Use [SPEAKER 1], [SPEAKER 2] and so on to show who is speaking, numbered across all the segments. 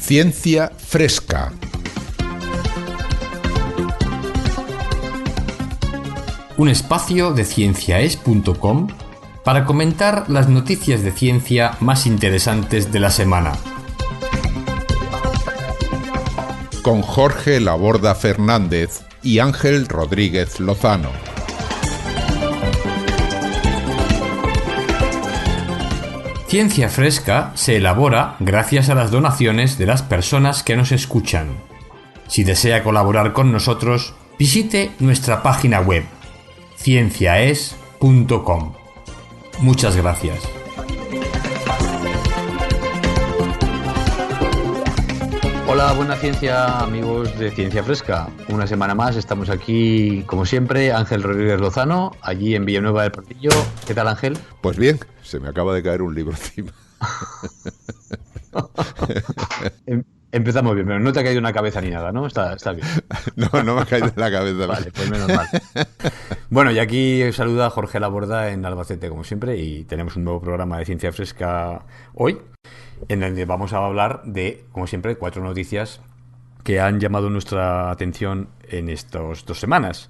[SPEAKER 1] Ciencia Fresca.
[SPEAKER 2] Un espacio de cienciaes.com para comentar las noticias de ciencia más interesantes de la semana.
[SPEAKER 1] Con Jorge Laborda Fernández y Ángel Rodríguez Lozano.
[SPEAKER 2] Ciencia Fresca se elabora gracias a las donaciones de las personas que nos escuchan. Si desea colaborar con nosotros, visite nuestra página web cienciaes.com. Muchas gracias.
[SPEAKER 3] Hola, buena ciencia, amigos de Ciencia Fresca. Una semana más estamos aquí, como siempre, Ángel Rodríguez Lozano, allí en Villanueva del Portillo. ¿Qué tal, Ángel?
[SPEAKER 1] Pues bien, se me acaba de caer un libro encima.
[SPEAKER 3] Empezamos bien, pero no te ha caído una cabeza ni nada, ¿no? Está bien.
[SPEAKER 1] No me ha caído en la cabeza.
[SPEAKER 3] Vale, pues menos mal. Bueno, y aquí saluda Jorge Laborda en Albacete, como siempre, y tenemos un nuevo programa de Ciencia Fresca hoy, en donde vamos a hablar de, como siempre, 4 noticias que han llamado nuestra atención en estas 2 semanas.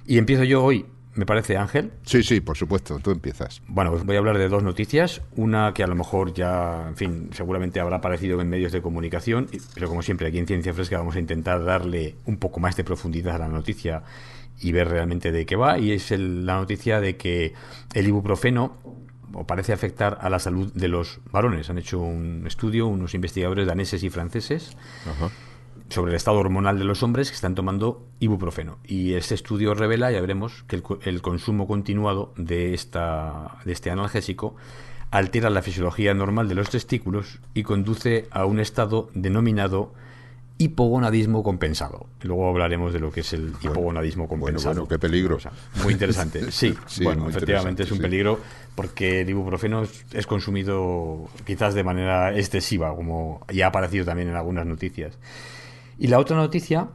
[SPEAKER 3] Y empiezo yo hoy, me parece, Ángel.
[SPEAKER 1] Sí, por supuesto, tú empiezas.
[SPEAKER 3] Bueno, pues voy a hablar de 2 noticias. Una que a lo mejor ya, en fin, seguramente habrá aparecido en medios de comunicación, pero como siempre aquí en Ciencia Fresca vamos a intentar darle un poco más de profundidad a la noticia y ver realmente de qué va. Y es la noticia de que el ibuprofeno parece afectar a la salud de los varones. Han hecho un estudio, unos investigadores daneses y franceses, sobre el estado hormonal de los hombres que están tomando ibuprofeno. Y este estudio revela, ya veremos, que el consumo continuado de este analgésico altera la fisiología normal de los testículos y conduce a un estado denominado hipogonadismo compensado. Luego hablaremos de lo que es el hipogonadismo compensado.
[SPEAKER 1] Bueno, qué peligro.
[SPEAKER 3] Muy interesante. Sí, bueno, efectivamente es un peligro porque el ibuprofeno es consumido quizás de manera excesiva, como ya ha aparecido también en algunas noticias. Y la otra noticia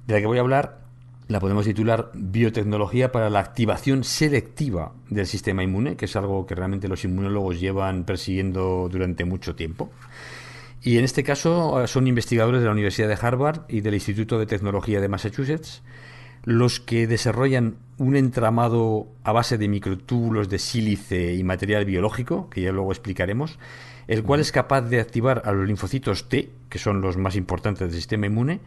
[SPEAKER 3] de la que voy a hablar la podemos titular Biotecnología para la activación selectiva del sistema inmune, que es algo que realmente los inmunólogos llevan persiguiendo durante mucho tiempo. Y en este caso son investigadores de la Universidad de Harvard y del Instituto de Tecnología de Massachusetts los que desarrollan un entramado a base de microtúbulos de sílice y material biológico, que ya luego explicaremos, el cual es capaz de activar a los linfocitos T, que son los más importantes del sistema inmune,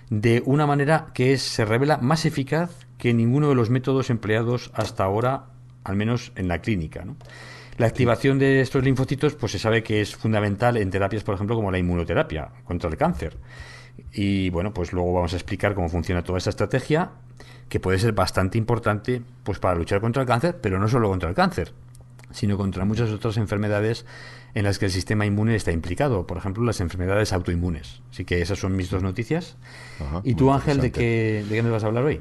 [SPEAKER 3] de una manera que se revela más eficaz que ninguno de los métodos empleados hasta ahora, al menos en la clínica, ¿no? La activación de estos linfocitos pues se sabe que es fundamental en terapias, por ejemplo, como la inmunoterapia contra el cáncer. Y bueno, pues luego vamos a explicar cómo funciona toda esta estrategia, que puede ser bastante importante pues para luchar contra el cáncer, pero no solo contra el cáncer, sino contra muchas otras enfermedades en las que el sistema inmune está implicado, por ejemplo, las enfermedades autoinmunes. Así que esas son mis 2 noticias. ¿Y tú, Ángel, de qué nos vas a hablar hoy?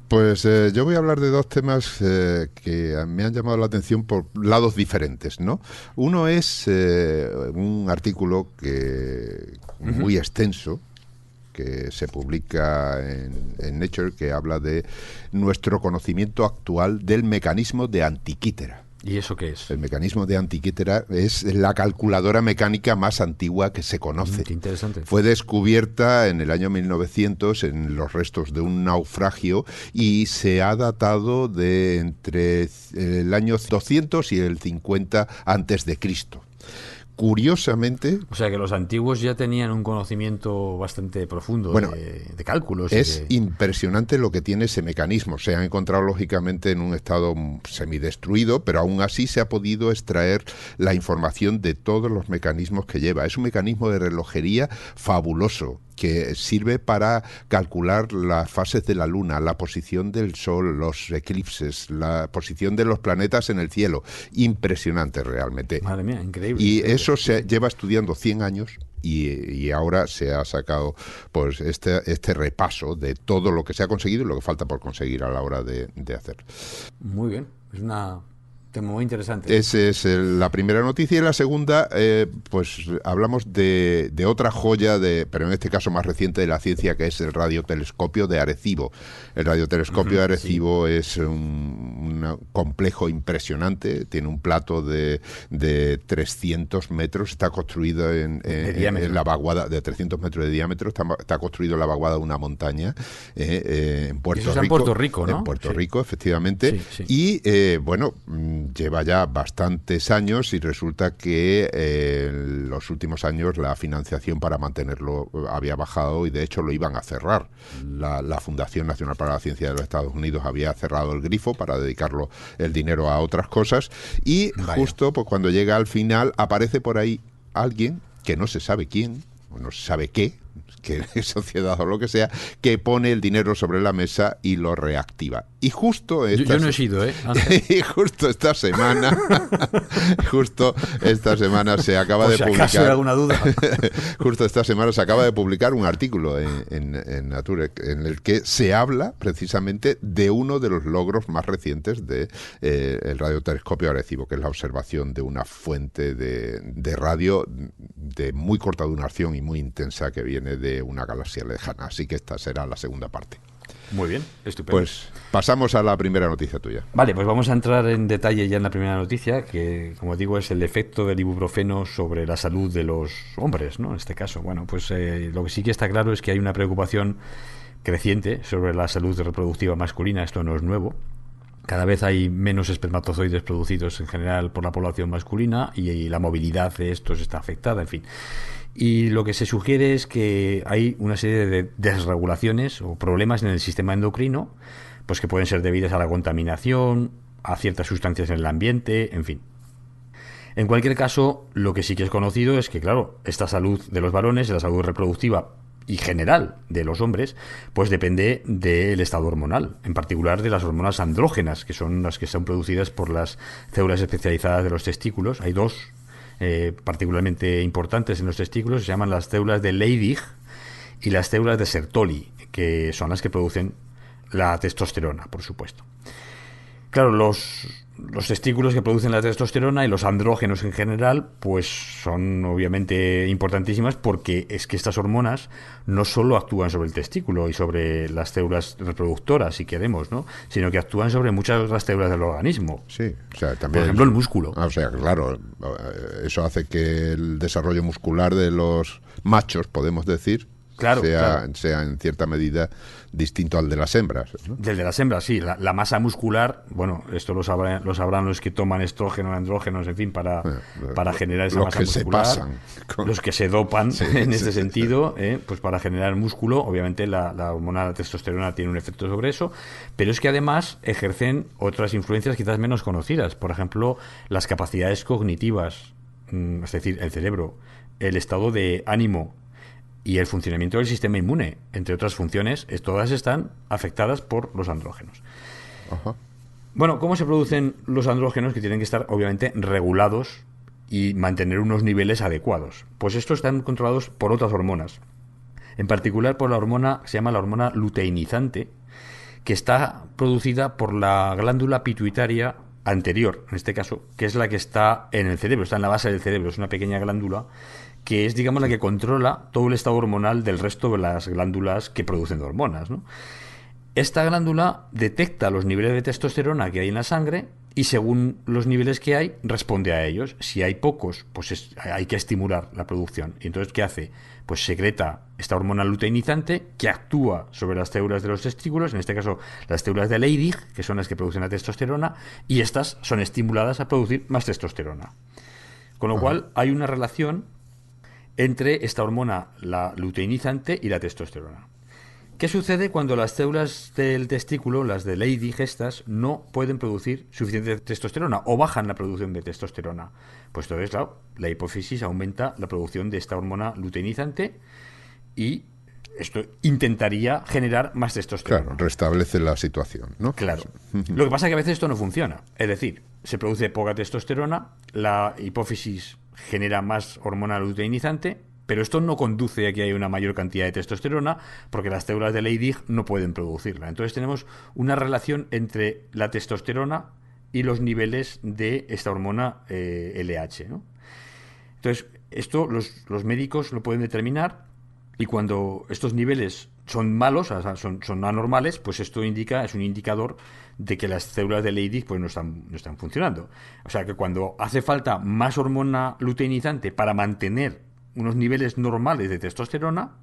[SPEAKER 1] Pues yo voy a hablar de 2 temas que me han llamado la atención por lados diferentes, ¿no? Uno es un artículo muy extenso que se publica en Nature, que habla de nuestro conocimiento actual del mecanismo de Antikythera.
[SPEAKER 3] ¿Y eso qué es?
[SPEAKER 1] El mecanismo de Antikythera es la calculadora mecánica más antigua que se conoce.
[SPEAKER 3] Qué interesante.
[SPEAKER 1] Fue descubierta en el año 1900 en los restos de un naufragio y se ha datado de entre el año 200 y el 50 antes de Cristo. Curiosamente...
[SPEAKER 3] O sea que los antiguos ya tenían un conocimiento bastante profundo de cálculos.
[SPEAKER 1] Es impresionante lo que tiene ese mecanismo. Se ha encontrado lógicamente en un estado semidestruido, pero aún así se ha podido extraer la información de todos los mecanismos que lleva. Es un mecanismo de relojería fabuloso, que sirve para calcular las fases de la Luna, la posición del Sol, los eclipses, la posición de los planetas en el cielo. Impresionante realmente.
[SPEAKER 3] Madre mía, increíble.
[SPEAKER 1] Y
[SPEAKER 3] increíble.
[SPEAKER 1] eso se lleva estudiando 100 años y ahora se ha sacado pues este repaso de todo lo que se ha conseguido y lo que falta por conseguir a la hora de hacer.
[SPEAKER 3] Muy bien, es una Muy interesante.
[SPEAKER 1] Esa es la primera noticia. Y la segunda, pues hablamos de otra joya, pero en este caso más reciente de la ciencia, que es el radiotelescopio de Arecibo. El radiotelescopio de Arecibo es un complejo impresionante, tiene un plato de 300 metros, está construido en la vaguada de 300 metros de diámetro, está construido en la vaguada de una montaña en Puerto Rico.
[SPEAKER 3] En Puerto Rico, ¿no?
[SPEAKER 1] En Puerto Rico, efectivamente.
[SPEAKER 3] Sí.
[SPEAKER 1] Y bueno, lleva ya bastantes años y resulta que en los últimos años la financiación para mantenerlo había bajado y de hecho lo iban a cerrar. La Fundación Nacional para la Ciencia de los Estados Unidos había cerrado el grifo para dedicarlo el dinero a otras cosas y justo pues, cuando llega al final aparece por ahí alguien que no se sabe quién, o no se sabe qué, que es sociedad o lo que sea, que pone el dinero sobre la mesa y lo reactiva. Y justo
[SPEAKER 3] yo no he sido,
[SPEAKER 1] y justo esta semana se acaba de publicar.
[SPEAKER 3] ¿Acaso hay alguna duda?
[SPEAKER 1] Justo esta semana se acaba de publicar un artículo en Nature en el que se habla precisamente de uno de los logros más recientes de el radiotelescopio Arecibo, que es la observación de una fuente de radio de muy corta duración y muy intensa que viene de una galaxia lejana. Así que esta será la segunda parte.
[SPEAKER 3] Muy bien, estupendo.
[SPEAKER 1] Pues pasamos a la primera noticia tuya.
[SPEAKER 3] Vale, pues vamos a entrar en detalle ya en la primera noticia, que como digo es el efecto del ibuprofeno sobre la salud de los hombres, ¿no? En este caso, bueno, pues lo que sí que está claro es que hay una preocupación creciente sobre la salud reproductiva masculina. Esto no es nuevo. Cada vez hay menos espermatozoides producidos en general por la población masculina y la movilidad de estos está afectada, en fin. Y lo que se sugiere es que hay una serie de desregulaciones o problemas en el sistema endocrino, pues que pueden ser debidas a la contaminación, a ciertas sustancias en el ambiente, en fin. En cualquier caso, lo que sí que es conocido es que, claro, esta salud de los varones, la salud reproductiva y general de los hombres, pues depende del estado hormonal, en particular de las hormonas andrógenas, que son las que son producidas por las células especializadas de los testículos. Hay dos particularmente importantes en los testículos, se llaman las células de Leydig y las células de Sertoli, que son las que producen la testosterona, por supuesto. Claro, los testículos que producen la testosterona y los andrógenos en general, pues son obviamente importantísimas porque es que estas hormonas no solo actúan sobre el testículo y sobre las células reproductoras, si queremos, ¿no? Sino que actúan sobre muchas otras células del organismo.
[SPEAKER 1] Sí, o sea, también.
[SPEAKER 3] Por ejemplo, el músculo.
[SPEAKER 1] O sea, claro, eso hace que el desarrollo muscular de los machos, podemos decir, sea en cierta medida distinto al de las hembras, ¿no?
[SPEAKER 3] Del de las hembras, sí. La masa muscular, bueno, esto lo sabrán los que toman estrógeno, andrógenos, en fin, para generar esa masa muscular. Los que se dopan en ese sentido, pues para generar músculo. Obviamente la hormona de testosterona tiene un efecto sobre eso, pero es que además ejercen otras influencias quizás menos conocidas. Por ejemplo, las capacidades cognitivas, es decir, el cerebro, el estado de ánimo y el funcionamiento del sistema inmune, entre otras funciones, todas están afectadas por los andrógenos.
[SPEAKER 1] Ajá.
[SPEAKER 3] Bueno, ¿cómo se producen los andrógenos? Que tienen que estar, obviamente, regulados y mantener unos niveles adecuados. Pues estos están controlados por otras hormonas. En particular por la hormona, se llama la hormona luteinizante, que está producida por la glándula pituitaria anterior, en este caso, que es la que está en el cerebro, está en la base del cerebro, es una pequeña glándula que es, digamos, la que controla todo el estado hormonal del resto de las glándulas que producen hormonas, ¿no? Esta glándula detecta los niveles de testosterona que hay en la sangre y según los niveles que hay, responde a ellos. Si hay pocos, pues hay que estimular la producción. Y entonces, ¿qué hace? Pues secreta esta hormona luteinizante que actúa sobre las células de los testículos, en este caso las células de Leydig, que son las que producen la testosterona, y estas son estimuladas a producir más testosterona. Con lo cual, hay una relación entre esta hormona, la luteinizante, y la testosterona. ¿Qué sucede cuando las células del testículo, las de Leydig estas, no pueden producir suficiente testosterona o bajan la producción de testosterona? Pues entonces, claro, la hipófisis aumenta la producción de esta hormona luteinizante y esto intentaría generar más testosterona.
[SPEAKER 1] Claro, restablece la situación, ¿no?
[SPEAKER 3] Claro. Lo que pasa es que a veces esto no funciona. Es decir, se produce poca testosterona, la hipófisis genera más hormona luteinizante, pero esto no conduce a que haya una mayor cantidad de testosterona porque las células de Leydig no pueden producirla. Entonces tenemos una relación entre la testosterona y los niveles de esta hormona LH, ¿no? Entonces, esto los médicos lo pueden determinar, y cuando estos niveles son malos, o sea, son anormales, pues esto es un indicador de que las células de Leydig pues no están funcionando. O sea que cuando hace falta más hormona luteinizante para mantener unos niveles normales de testosterona,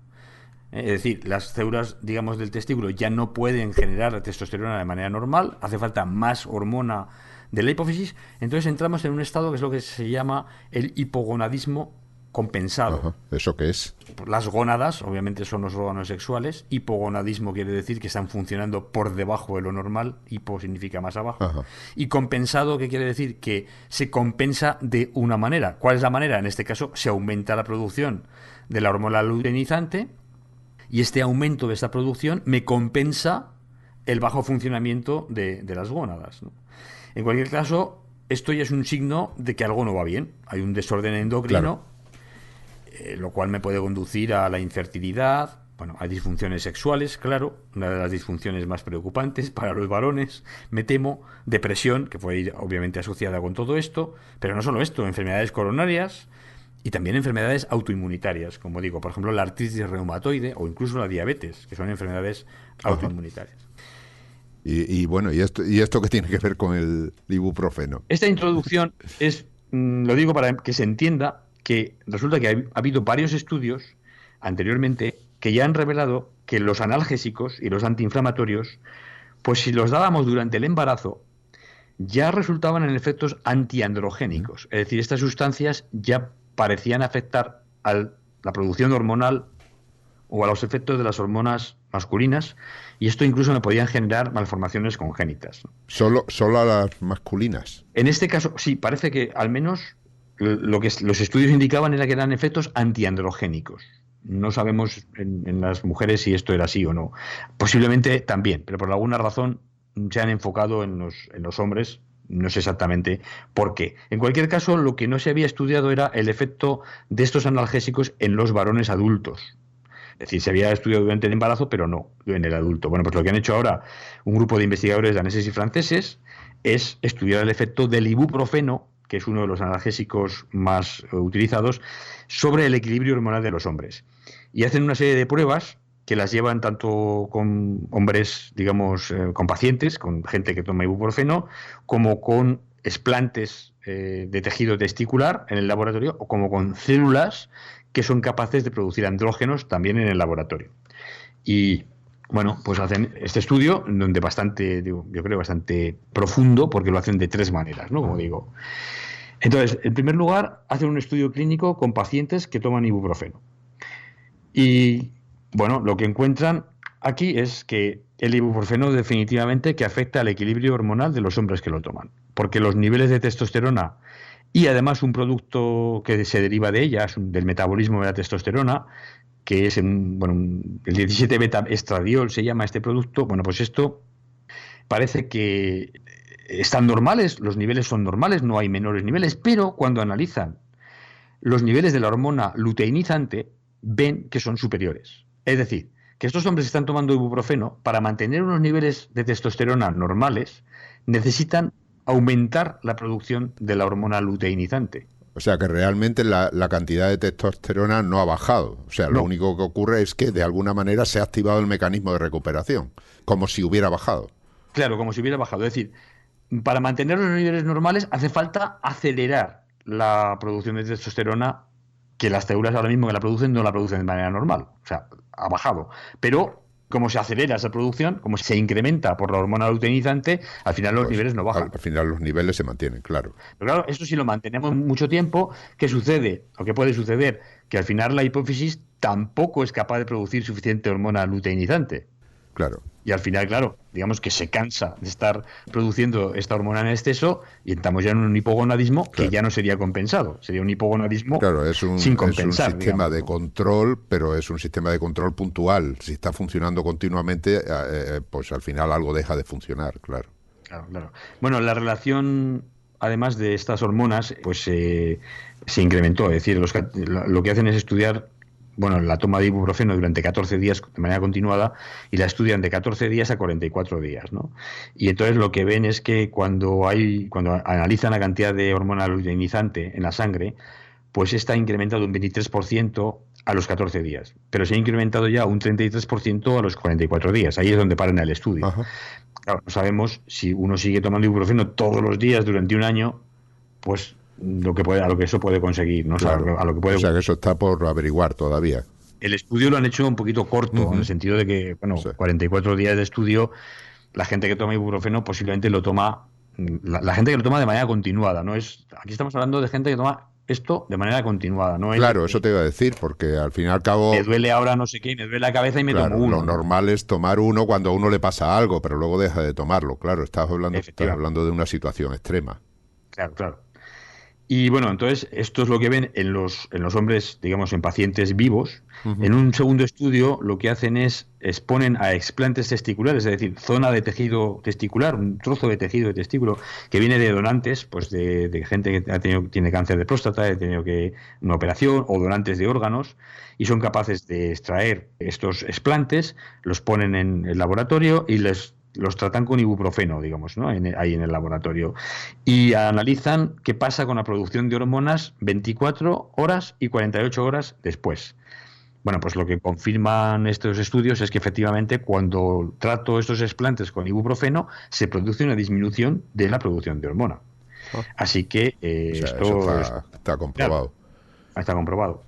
[SPEAKER 3] es decir, las células, digamos, del testículo ya no pueden generar testosterona de manera normal, hace falta más hormona de la hipófisis, entonces entramos en un estado que es lo que se llama el hipogonadismo compensado.
[SPEAKER 1] Ajá. ¿Eso qué es?
[SPEAKER 3] Las gónadas, obviamente, son los órganos sexuales. Hipogonadismo quiere decir que están funcionando por debajo de lo normal. Hipo significa más abajo.
[SPEAKER 1] Ajá.
[SPEAKER 3] Y compensado, ¿qué quiere decir? Que se compensa de una manera. ¿Cuál es la manera? En este caso, se aumenta la producción de la hormona luteinizante, y este aumento de esta producción me compensa el bajo funcionamiento de las gónadas, ¿no? En cualquier caso, esto ya es un signo de que algo no va bien. Hay un desorden endocrino, claro, lo cual me puede conducir a la infertilidad, bueno, a disfunciones sexuales, claro, una de las disfunciones más preocupantes para los varones, me temo, depresión, que puede ir obviamente asociada con todo esto, pero no solo esto, enfermedades coronarias y también enfermedades autoinmunitarias, como digo, por ejemplo, la artritis reumatoide o incluso la diabetes, que son enfermedades autoinmunitarias.
[SPEAKER 1] Y bueno, ¿y esto qué tiene que ver con el ibuprofeno?
[SPEAKER 3] Esta introducción es, lo digo para que se entienda, que resulta que ha habido varios estudios anteriormente que ya han revelado que los analgésicos y los antiinflamatorios, pues si los dábamos durante el embarazo, ya resultaban en efectos antiandrogénicos. Es decir, estas sustancias ya parecían afectar a la producción hormonal o a los efectos de las hormonas masculinas, y esto incluso me podían generar malformaciones congénitas.
[SPEAKER 1] ¿Solo a las masculinas?
[SPEAKER 3] En este caso, sí, parece que al menos lo que los estudios indicaban era que eran efectos antiandrogénicos. No sabemos en las mujeres si esto era así o no. Posiblemente también, pero por alguna razón se han enfocado en los hombres. No sé exactamente por qué. En cualquier caso, lo que no se había estudiado era el efecto de estos analgésicos en los varones adultos. Es decir, se había estudiado durante el embarazo, pero no en el adulto. Bueno, pues lo que han hecho ahora un grupo de investigadores daneses y franceses es estudiar el efecto del ibuprofeno, que es uno de los analgésicos más utilizados, sobre el equilibrio hormonal de los hombres. Y hacen una serie de pruebas que las llevan tanto con hombres, digamos, con pacientes, con gente que toma ibuprofeno, como con explantes de tejido testicular en el laboratorio, o como con células que son capaces de producir andrógenos también en el laboratorio. Y bueno, pues hacen este estudio donde yo creo bastante profundo, porque lo hacen de tres maneras, ¿no? Como digo. Entonces, en primer lugar, hacen un estudio clínico con pacientes que toman ibuprofeno. Y bueno, lo que encuentran aquí es que el ibuprofeno definitivamente que afecta al equilibrio hormonal de los hombres que lo toman, porque los niveles de testosterona y además un producto que se deriva de ella, del metabolismo de la testosterona, que es el 17-beta-estradiol se llama este producto. Bueno, pues esto parece que están normales, los niveles son normales, no hay menores niveles, pero cuando analizan los niveles de la hormona luteinizante, ven que son superiores. Es decir, que estos hombres que están tomando ibuprofeno, para mantener unos niveles de testosterona normales, necesitan aumentar la producción de la hormona luteinizante.
[SPEAKER 1] O sea que realmente la cantidad de testosterona no ha bajado. O sea, lo único que ocurre es que de alguna manera se ha activado el mecanismo de recuperación, como si hubiera bajado.
[SPEAKER 3] Claro, como si hubiera bajado. Es decir, para mantener los niveles normales hace falta acelerar la producción de testosterona, que las células ahora mismo que la producen no la producen de manera normal. O sea, ha bajado. Pero como se acelera esa producción, como se incrementa por la hormona luteinizante, al final los niveles no bajan.
[SPEAKER 1] Al final los niveles se mantienen, claro.
[SPEAKER 3] Pero claro, esto si lo mantenemos mucho tiempo, ¿qué sucede? ¿O qué puede suceder? Que al final la hipófisis tampoco es capaz de producir suficiente hormona luteinizante.
[SPEAKER 1] Claro.
[SPEAKER 3] Y al final, claro, digamos que se cansa de estar produciendo esta hormona en exceso y entramos ya en un hipogonadismo que ya no sería compensado. Sería un hipogonadismo sin compensar.
[SPEAKER 1] Es un sistema de control, pero es un sistema de control puntual. Si está funcionando continuamente, pues al final algo deja de funcionar, claro.
[SPEAKER 3] Claro. Bueno, la relación, además de estas hormonas, pues se incrementó. Es decir, lo que hacen es estudiar bueno, la toma de ibuprofeno durante 14 días de manera continuada y la estudian de 14 días a 44 días, ¿no? Y entonces lo que ven es que cuando analizan la cantidad de hormona luteinizante en la sangre, pues está incrementado un 23% a los 14 días, pero se ha incrementado ya un 33% a los 44 días. Ahí es donde paran el estudio.
[SPEAKER 1] Ajá.
[SPEAKER 3] Claro, no sabemos si uno sigue tomando ibuprofeno todos los días durante un año, pues a lo que eso puede conseguir, ¿no?
[SPEAKER 1] Claro.
[SPEAKER 3] A lo que puede...
[SPEAKER 1] O sea, que eso está por averiguar todavía.
[SPEAKER 3] El estudio lo han hecho un poquito corto, en el sentido de que, bueno, sí. 44 días de estudio, la gente que toma ibuprofeno posiblemente lo toma, la gente que lo toma de manera continuada, ¿no? Aquí estamos hablando de gente que toma esto de manera continuada, ¿no?
[SPEAKER 1] Claro, eso te iba a decir, porque al fin y al cabo...
[SPEAKER 3] Me duele ahora no sé qué, me duele la cabeza y me tomo uno.
[SPEAKER 1] Lo normal es tomar uno cuando a uno le pasa algo, pero luego deja de tomarlo. Claro, estás hablando de una situación extrema.
[SPEAKER 3] Claro. Y bueno, entonces esto es lo que ven en los hombres, digamos, en pacientes vivos. En un segundo estudio lo que hacen es exponen a explantes testiculares, es decir, zona de tejido testicular, un trozo de tejido de testículo que viene de donantes, pues de gente que tiene cáncer de próstata, ha tenido una operación, o donantes de órganos, y son capaces de extraer estos explantes, los ponen en el laboratorio y los tratan con ibuprofeno, digamos, ¿no? Ahí en el laboratorio. Y analizan qué pasa con la producción de hormonas 24 horas y 48 horas después. Bueno, pues lo que confirman estos estudios es que efectivamente cuando trato estos explantes con ibuprofeno se produce una disminución de la producción de hormona. Así que
[SPEAKER 1] esto está comprobado.
[SPEAKER 3] Claro, está comprobado.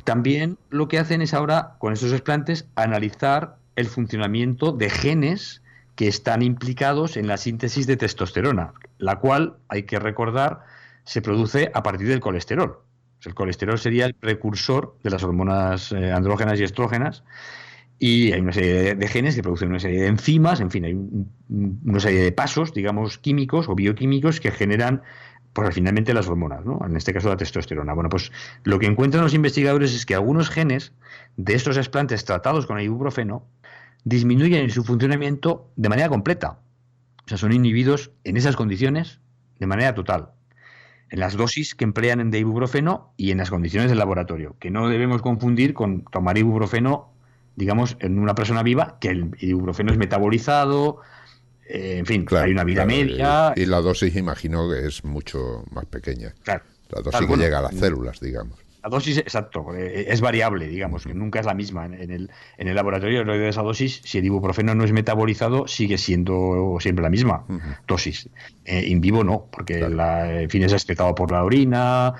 [SPEAKER 3] También lo que hacen es ahora, con estos explantes, analizar el funcionamiento de genes que están implicados en la síntesis de testosterona, la cual, hay que recordar, se produce a partir del colesterol. El colesterol sería el precursor de las hormonas andrógenas y estrógenas, y hay una serie de genes que producen una serie de enzimas, en fin, hay una serie de pasos, digamos, químicos o bioquímicos que generan, pues finalmente, las hormonas, ¿no? En este caso la testosterona. Bueno, pues lo que encuentran los investigadores es que algunos genes de estos explantes tratados con el ibuprofeno disminuyen su funcionamiento de manera completa. O sea, son inhibidos en esas condiciones de manera total, en las dosis que emplean de ibuprofeno y en las condiciones del laboratorio, que no debemos confundir con tomar ibuprofeno, digamos, en una persona viva, que el ibuprofeno es metabolizado, en fin, hay una vida media.
[SPEAKER 1] Y la dosis, imagino, que es mucho más pequeña.
[SPEAKER 3] Claro.
[SPEAKER 1] La dosis que llega a las células, digamos.
[SPEAKER 3] La dosis, exacto, es variable, digamos, que nunca es la misma. En el laboratorio de esa dosis, si el ibuprofeno no es metabolizado, sigue siendo siempre la misma dosis. In vivo no, porque en fin, es excretado por la orina,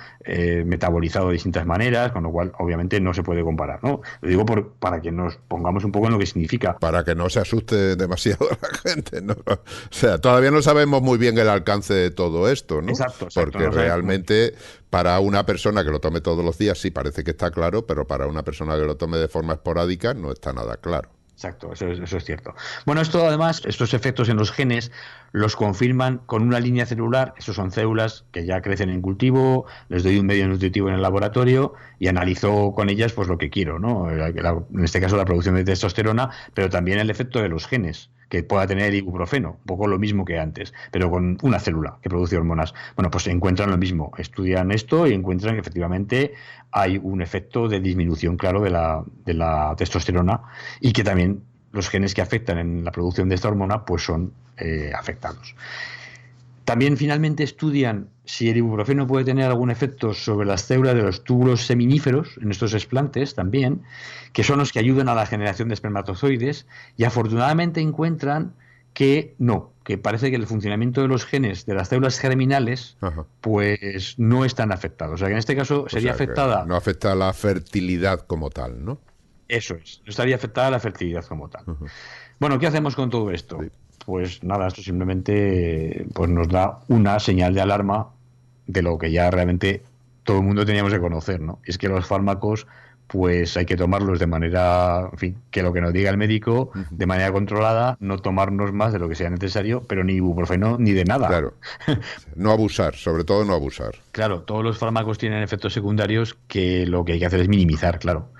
[SPEAKER 3] metabolizado de distintas maneras, con lo cual obviamente no se puede comparar, ¿no? Lo digo para que nos pongamos un poco en lo que significa.
[SPEAKER 1] Para que no se asuste demasiado la gente, ¿no? O sea, todavía no sabemos muy bien el alcance de todo esto, ¿no?
[SPEAKER 3] Exacto.
[SPEAKER 1] Porque realmente, para una persona que lo tome todos los días sí parece que está claro, pero para una persona que lo tome de forma esporádica no está nada claro.
[SPEAKER 3] Exacto, eso es cierto. Bueno, estos efectos en los genes los confirman con una línea celular. Estos son células que ya crecen en cultivo, les doy un medio nutritivo en el laboratorio y analizo con ellas pues lo que quiero, ¿no? En este caso la producción de testosterona, pero también el efecto de los genes que pueda tener el ibuprofeno, un poco lo mismo que antes, pero con una célula que produce hormonas. Bueno, pues encuentran lo mismo, estudian esto y encuentran que efectivamente hay un efecto de disminución, claro, de la testosterona, y que también los genes que afectan en la producción de esta hormona pues son afectados. También finalmente estudian si el ibuprofeno puede tener algún efecto sobre las células de los túbulos seminíferos en estos explantes también, que son los que ayudan a la generación de espermatozoides, y afortunadamente encuentran que no, que parece que el funcionamiento de los genes de las células germinales pues no están afectados. O sea que en este caso sería afectada...
[SPEAKER 1] No afecta a la fertilidad como tal, ¿no?
[SPEAKER 3] Eso es, no estaría afectada a la fertilidad como tal. Bueno, ¿qué hacemos con todo esto? Sí. Pues nada, esto simplemente pues nos da una señal de alarma de lo que ya realmente todo el mundo teníamos que conocer, ¿no? Y es que los fármacos pues hay que tomarlos de manera, en fin, que lo que nos diga el médico, de manera controlada, no tomarnos más de lo que sea necesario, pero ni ibuprofeno ni de nada.
[SPEAKER 1] Claro, no abusar, sobre todo no abusar.
[SPEAKER 3] Claro, todos los fármacos tienen efectos secundarios que lo que hay que hacer es minimizar, claro.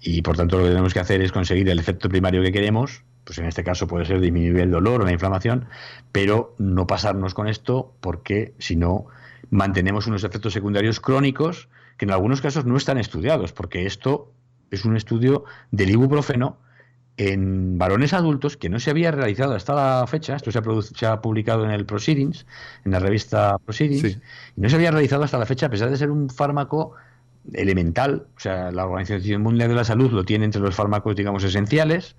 [SPEAKER 3] Y por tanto lo que tenemos que hacer es conseguir el efecto primario que queremos, pues en este caso puede ser disminuir el dolor o la inflamación, pero no pasarnos con esto, porque si no mantenemos unos efectos secundarios crónicos que en algunos casos no están estudiados, porque esto es un estudio del ibuprofeno en varones adultos que no se había realizado hasta la fecha. Esto se ha publicado en el Proceedings, en la revista Proceedings, sí. Y no se había realizado hasta la fecha, a pesar de ser un fármaco elemental. O sea, la Organización Mundial de la Salud lo tiene entre los fármacos, digamos, esenciales,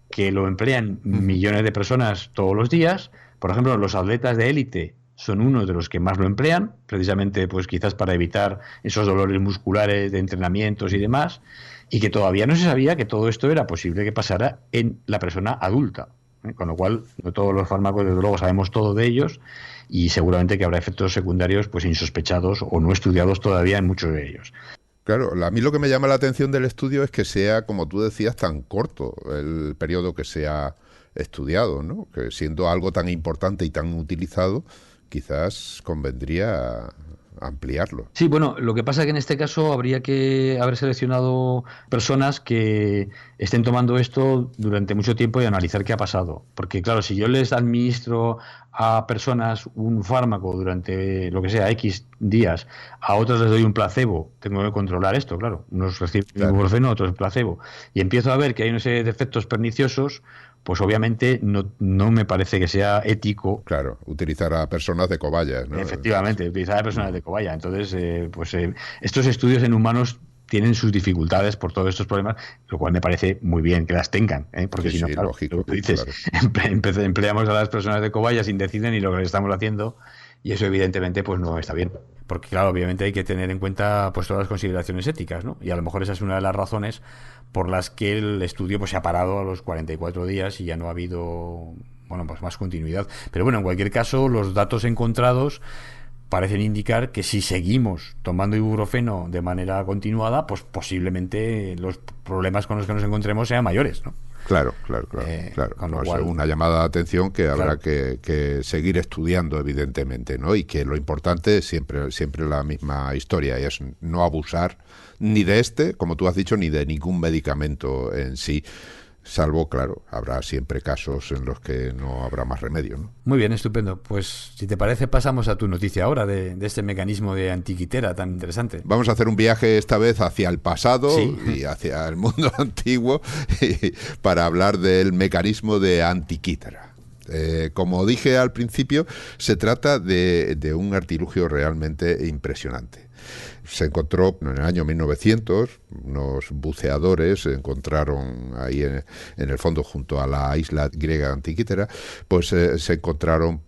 [SPEAKER 3] que lo emplean millones de personas todos los días. Por ejemplo, los atletas de élite son uno de los que más lo emplean, precisamente pues quizás para evitar esos dolores musculares de entrenamientos y demás, y que todavía no se sabía que todo esto era posible que pasara en la persona adulta, ¿eh? Con lo cual, no todos los fármacos, desde luego, sabemos todo de ellos, y seguramente que habrá efectos secundarios pues insospechados o no estudiados todavía en muchos de ellos.
[SPEAKER 1] Claro, a mí lo que me llama la atención del estudio es que sea, como tú decías, tan corto el periodo que se ha estudiado, ¿no? Que siendo algo tan importante y tan utilizado, quizás convendría ampliarlo.
[SPEAKER 3] Sí, bueno, lo que pasa es que en este caso habría que haber seleccionado personas que estén tomando esto durante mucho tiempo y analizar qué ha pasado. Porque claro, si yo les administro a personas un fármaco durante lo que sea X días, a otros les doy un placebo, tengo que controlar esto, claro. Unos reciben ibuprofeno, otros placebo. Y empiezo a ver que hay una serie de efectos perniciosos, pues obviamente no me parece que sea ético.
[SPEAKER 1] Claro, utilizar a personas de cobayas, ¿no?
[SPEAKER 3] Efectivamente, utilizar a personas de cobaya. Entonces, estos estudios en humanos tienen sus dificultades por todos estos problemas, lo cual me parece muy bien que las tengan, ¿eh? Porque sí, si no, claro, lógico, tú dices, claro. Empleamos a las personas de cobayas sin decir ni lo que les estamos haciendo, y eso evidentemente pues no está bien. Porque claro, obviamente hay que tener en cuenta pues todas las consideraciones éticas, ¿no? Y a lo mejor esa es una de las razones por las que el estudio pues se ha parado a los 44 días y ya no ha habido, bueno, pues más continuidad. Pero bueno, en cualquier caso, los datos encontrados parecen indicar que si seguimos tomando ibuprofeno de manera continuada, pues posiblemente los problemas con los que nos encontremos sean mayores, ¿no?
[SPEAKER 1] Claro. No, es una llamada de atención que habrá que seguir estudiando, evidentemente, ¿no? Y que lo importante es siempre la misma historia, y es no abusar ni de como tú has dicho, ni de ningún medicamento en sí. Salvo, claro, habrá siempre casos en los que no habrá más remedio, ¿no?
[SPEAKER 3] Muy bien, estupendo. Pues, si te parece, pasamos a tu noticia ahora de este mecanismo de Antiquitera tan interesante.
[SPEAKER 1] Vamos a hacer un viaje esta vez hacia el pasado, sí, y hacia el mundo antiguo para hablar del mecanismo de Antiquitera. Como dije al principio, se trata de un artilugio realmente impresionante. Se encontró en el año 1900, unos buceadores encontraron ahí en el fondo, junto a la isla griega Antiquitera, pues se encontraron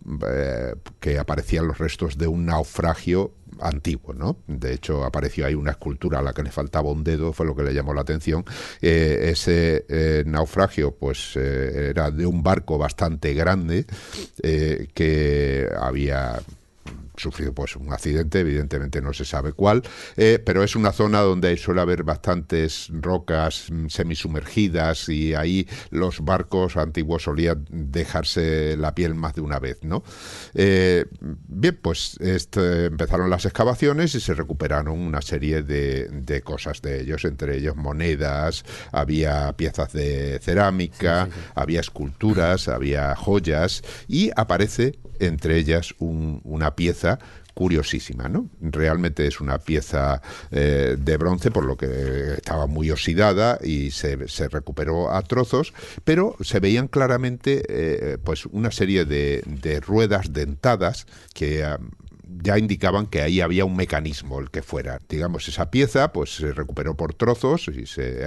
[SPEAKER 1] que aparecían los restos de un naufragio antiguo, ¿no? De hecho, apareció ahí una escultura a la que le faltaba un dedo, fue lo que le llamó la atención. Ese naufragio, pues, era de un barco bastante grande que había sufrido pues un accidente, evidentemente no se sabe cuál, pero es una zona donde suele haber bastantes rocas semisumergidas, y ahí los barcos antiguos solían dejarse la piel más de una vez, ¿no? Bien, pues empezaron las excavaciones y se recuperaron una serie de cosas de ellos, entre ellos monedas, había piezas de cerámica, sí. Había esculturas, había joyas, y aparece entre ellas una pieza curiosísima, ¿no? Realmente es una pieza de bronce, por lo que estaba muy oxidada y se recuperó a trozos, pero se veían claramente pues una serie de ruedas dentadas que ya indicaban que ahí había un mecanismo, el que fuera. Digamos, esa pieza pues se recuperó por trozos y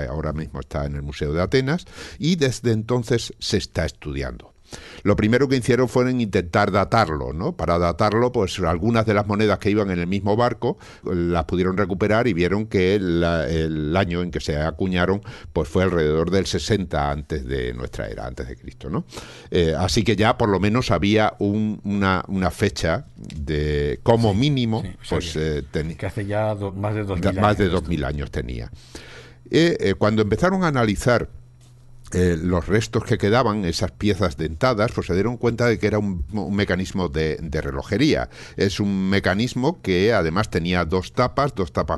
[SPEAKER 1] ahora mismo está en el Museo de Atenas, y desde entonces se está estudiando. Lo primero que hicieron fue intentar datarlo, ¿no? Para datarlo, pues algunas de las monedas que iban en el mismo barco las pudieron recuperar y vieron que el año en que se acuñaron pues fue alrededor del 60 antes de nuestra era, antes de Cristo, ¿no? Así que ya por lo menos había una fecha de como mínimo, sí, pues
[SPEAKER 3] que hace ya más de 2000 años.
[SPEAKER 1] Más de 2000 años tenía. Cuando empezaron a analizar los restos que quedaban, esas piezas dentadas, pues se dieron cuenta de que era un mecanismo de relojería. Es un mecanismo que además tenía dos tapas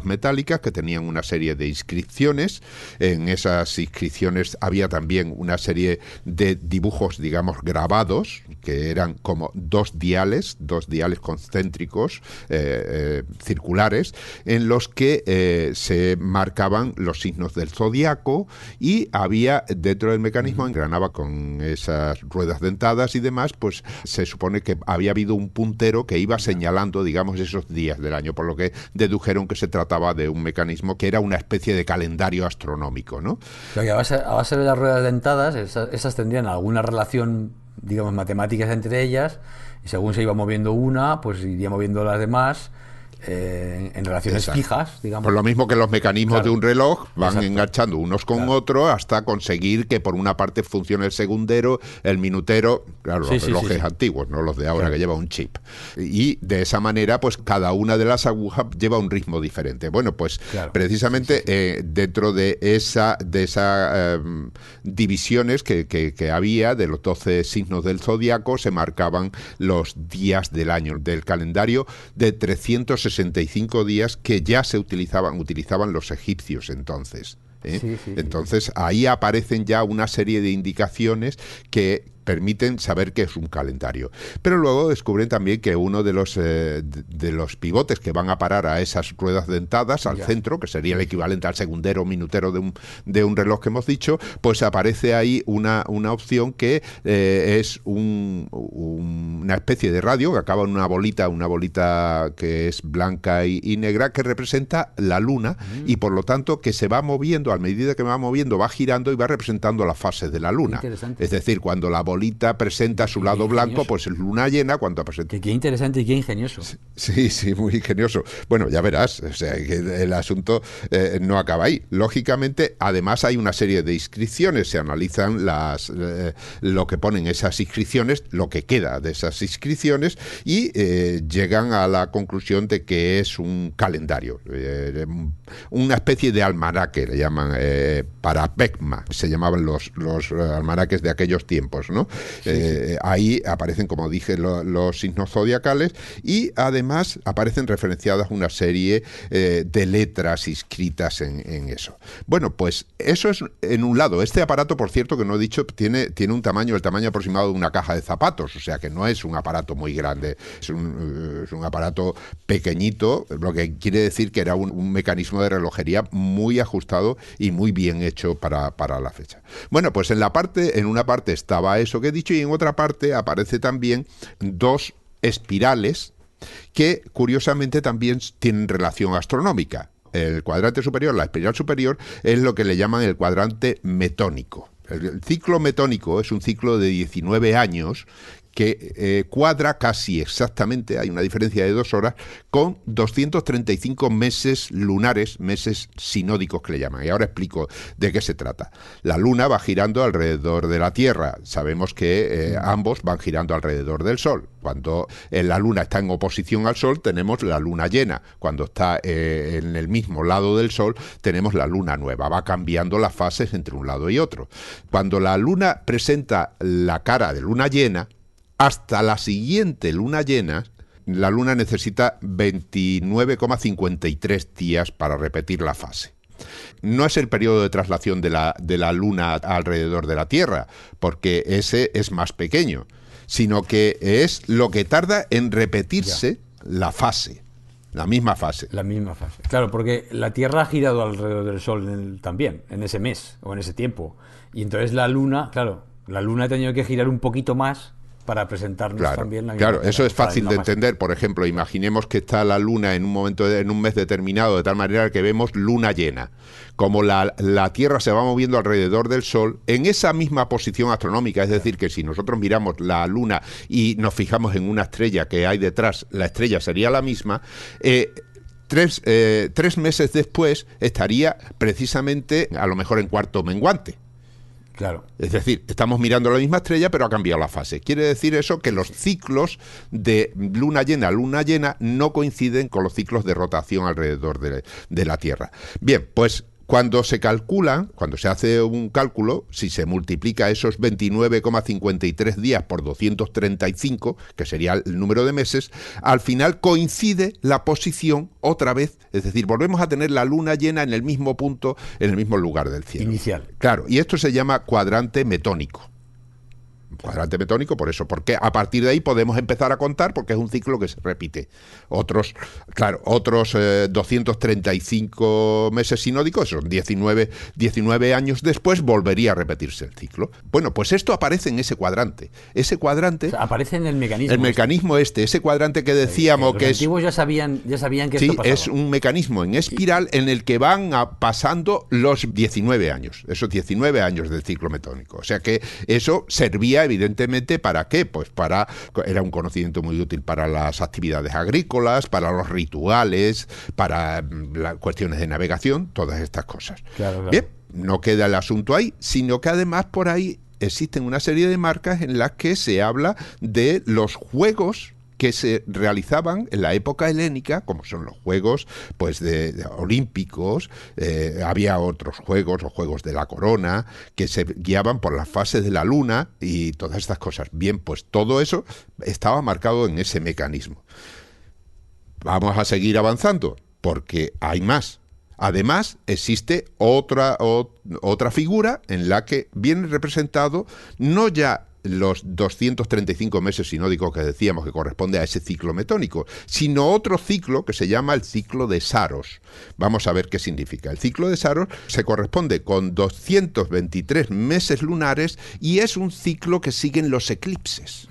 [SPEAKER 1] metálicas que tenían una serie de inscripciones. En esas inscripciones había también una serie de dibujos, digamos, grabados, que eran como dos diales concéntricos, circulares, en los que se marcaban los signos del zodiaco, y había dentro del mecanismo, engranaba con esas ruedas dentadas y demás, pues se supone que había habido un puntero que iba señalando, digamos, esos días del año, por lo que dedujeron que se trataba de un mecanismo que era una especie de calendario astronómico, ¿no?
[SPEAKER 3] Pero que a base de las ruedas dentadas, esas tendrían alguna relación, digamos, matemáticas entre ellas, y según se iba moviendo una, pues iría moviendo las demás en relaciones fijas, digamos.
[SPEAKER 1] Pues lo mismo que los mecanismos de un reloj van enganchando unos con otros hasta conseguir que por una parte funcione el segundero, el minutero, claro, los relojes antiguos, no los de ahora que lleva un chip. Y de esa manera, pues cada una de las agujas lleva un ritmo diferente. Bueno, pues precisamente dentro de esas divisiones que había de los 12 signos del zodiaco, se marcaban los días del año del calendario de 365 días que ya se utilizaban los egipcios entonces. Entonces ahí aparecen ya una serie de indicaciones que permiten saber que es un calendario. Pero luego descubren también que uno de los pivotes que van a parar a esas ruedas dentadas, al centro, que sería el equivalente al segundero o minutero de un reloj que hemos dicho, pues aparece ahí una opción que es una especie de radio que acaba en una bolita que es blanca y negra, que representa la luna, y por lo tanto que se va moviendo, a medida que va moviendo, va girando y va representando las fases de la luna. Es decir, cuando la bolita presenta su lado blanco, pues es luna llena. Cuando presenta...
[SPEAKER 3] Qué interesante y qué ingenioso.
[SPEAKER 1] Sí, muy ingenioso. Bueno, ya verás, o sea, que el asunto no acaba ahí. Lógicamente, además hay una serie de inscripciones, se analizan lo que ponen esas inscripciones, lo que queda de esas inscripciones, y llegan a la conclusión de que es un calendario, una especie de almanaque, le llaman, para Beckma, se llamaban los almanaques de aquellos tiempos, ¿no? Ahí aparecen, como dije, los signos zodiacales, y además aparecen referenciadas una serie de letras inscritas en eso. Bueno, pues eso es en un lado. Este aparato, por cierto, que no he dicho, tiene el tamaño aproximado de una caja de zapatos, o sea que no es un aparato muy grande, es un aparato pequeñito, lo que quiere decir que era un mecanismo de relojería muy ajustado y muy bien hecho para la fecha. Bueno, pues en una parte estaba eso que he dicho, y en otra parte aparece también dos espirales que curiosamente también tienen relación astronómica. El cuadrante superior, la espiral superior, es lo que le llaman el cuadrante metónico. El ciclo metónico es un ciclo de 19 años que cuadra casi exactamente, hay una diferencia de 2 horas, con 235 meses lunares, meses sinódicos que le llaman. Y ahora explico de qué se trata. La Luna va girando alrededor de la Tierra. Sabemos que ambos van girando alrededor del Sol. Cuando la Luna está en oposición al Sol, tenemos la luna llena. Cuando está en el mismo lado del Sol, tenemos la luna nueva. Va cambiando las fases entre un lado y otro. Cuando la Luna presenta la cara de luna llena, hasta la siguiente luna llena, la Luna necesita 29,53 días para repetir la fase. No es el periodo de traslación de la Luna alrededor de la Tierra, porque ese es más pequeño, sino que es lo que tarda en repetirse la fase, la misma fase.
[SPEAKER 3] La misma fase. Claro, porque la Tierra ha girado alrededor del Sol también, en ese mes o en ese tiempo. Y entonces la Luna ha tenido que girar un poquito más para presentarnos también la misma.
[SPEAKER 1] Claro, eso es fácil de entender. Por ejemplo, imaginemos que está la Luna en un mes determinado, de tal manera que vemos luna llena. Como la Tierra se va moviendo alrededor del Sol, en esa misma posición astronómica, es decir, que si nosotros miramos la Luna y nos fijamos en una estrella que hay detrás, la estrella sería la misma. 3 meses después estaría precisamente, a lo mejor en cuarto menguante.
[SPEAKER 3] Claro.
[SPEAKER 1] Es decir, estamos mirando la misma estrella, pero ha cambiado la fase. Quiere decir eso que los ciclos de luna llena no coinciden con los ciclos de rotación alrededor de la Tierra. Bien, pues Cuando se calcula, cuando se hace un cálculo, si se multiplica esos 29,53 días por 235, que sería el número de meses, al final coincide la posición otra vez, es decir, volvemos a tener la luna llena en el mismo punto, en el mismo lugar del cielo.
[SPEAKER 3] Inicial.
[SPEAKER 1] Claro, y esto se llama cuadrante metónico. Cuadrante metónico, por eso, porque a partir de ahí podemos empezar a contar, porque es un ciclo que se repite. Otros 235 meses sinódicos, son 19 años después, volvería a repetirse el ciclo. Bueno, pues esto aparece en ese cuadrante. Ese cuadrante...
[SPEAKER 3] O sea, aparece en el mecanismo.
[SPEAKER 1] El mecanismo ese cuadrante que decíamos que es...
[SPEAKER 3] Los antiguos ya sabían que esto pasaba.
[SPEAKER 1] Es un mecanismo en espiral en el que van pasando los 19 años, esos 19 años del ciclo metónico. O sea que eso servía evidentemente, ¿para qué? Pues era un conocimiento muy útil para las actividades agrícolas, para los rituales, para las cuestiones de navegación, todas estas cosas.
[SPEAKER 3] Claro.
[SPEAKER 1] Bien, no queda el asunto ahí, sino que además por ahí existen una serie de marcas en las que se habla de los juegos que se realizaban en la época helénica, como son los juegos de olímpicos, había otros juegos, los juegos de la corona, que se guiaban por las fases de la luna y todas estas cosas. Bien, pues todo eso estaba marcado en ese mecanismo. Vamos a seguir avanzando, porque hay más. Además, existe otra figura en la que viene representado no ya los 235 meses sinódicos que decíamos que corresponde a ese ciclo metónico, sino otro ciclo que se llama el ciclo de Saros. Vamos a ver qué significa. El ciclo de Saros se corresponde con 223 meses lunares y es un ciclo que siguen los eclipses.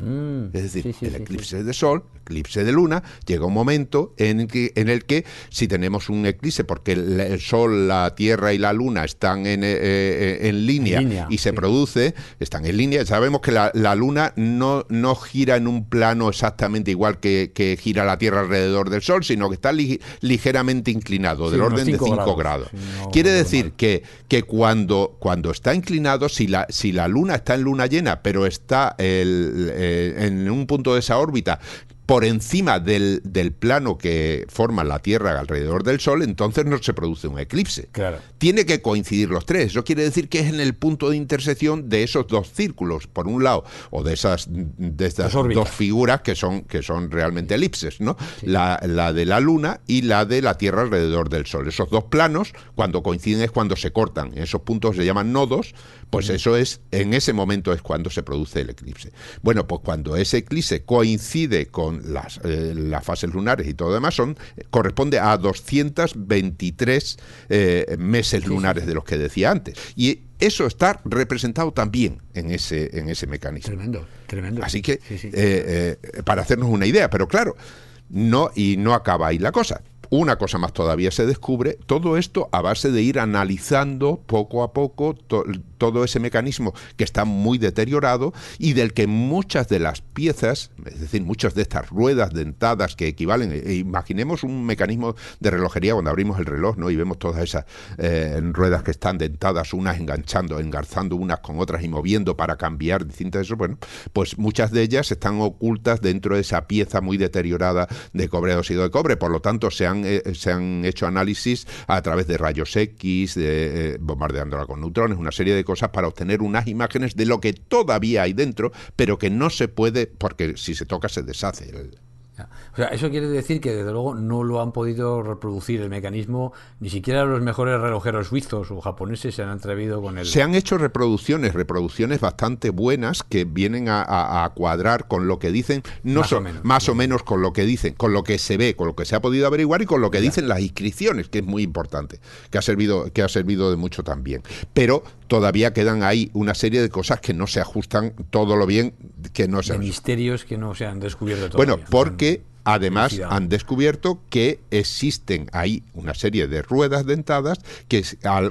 [SPEAKER 1] Es decir, el eclipse de Sol, eclipse de Luna, llega un momento en el que si tenemos un eclipse, porque el Sol, la Tierra y la Luna están en línea y se produce, están en línea, sabemos que la Luna no gira en un plano exactamente igual que gira la Tierra alrededor del Sol, sino que está ligeramente inclinado, del orden de 5 grados. Quiere decir que cuando está inclinado, si la Luna está en luna llena, pero está en un punto de esa órbita por encima del plano que forma la Tierra alrededor del Sol, entonces no se produce un eclipse.
[SPEAKER 3] Claro.
[SPEAKER 1] Tiene que coincidir los tres. Eso quiere decir que es en el punto de intersección de esos dos círculos, por un lado, o de estas dos figuras que son realmente elipses, ¿no? Sí. La de la Luna y la de la Tierra alrededor del Sol. Esos dos planos, cuando coinciden es cuando se cortan. Esos puntos se llaman nodos, pues eso es, en ese momento es cuando se produce el eclipse. Bueno, pues cuando ese eclipse coincide con las fases lunares y todo lo demás, corresponde a 223 meses lunares de los que decía antes. Y eso está representado también en ese mecanismo.
[SPEAKER 3] Tremendo.
[SPEAKER 1] Así que, para hacernos una idea, pero claro, no acaba ahí la cosa. Una cosa más todavía se descubre, todo esto a base de ir analizando poco a poco todo ese mecanismo que está muy deteriorado y del que muchas de las piezas, es decir, muchas de estas ruedas dentadas que equivalen, imaginemos un mecanismo de relojería cuando abrimos el reloj, ¿no? Y vemos todas esas ruedas que están dentadas, unas engarzando unas con otras y moviendo para cambiar distintas eso, bueno, pues muchas de ellas están ocultas dentro de esa pieza muy deteriorada de cobre, óxido de cobre, por lo tanto se han hecho análisis a través de rayos X, bombardeándola con neutrones, una serie de cosas para obtener unas imágenes de lo que todavía hay dentro, pero que no se puede, porque si se toca se deshace.
[SPEAKER 3] O sea, eso quiere decir que desde luego no lo han podido reproducir el mecanismo, ni siquiera los mejores relojeros suizos o japoneses se han atrevido con él.
[SPEAKER 1] Se han hecho reproducciones bastante buenas que vienen a cuadrar con lo que dicen, más o menos con lo que dicen, con lo que se ve, con lo que se ha podido averiguar y con lo que dicen las inscripciones, que es muy importante, que ha servido de mucho también. Pero todavía quedan ahí una serie de cosas que no se ajustan todo lo bien, que no se...
[SPEAKER 3] De misterios que no se han descubierto todavía.
[SPEAKER 1] Bueno, porque además han descubierto que existen ahí una serie de ruedas dentadas que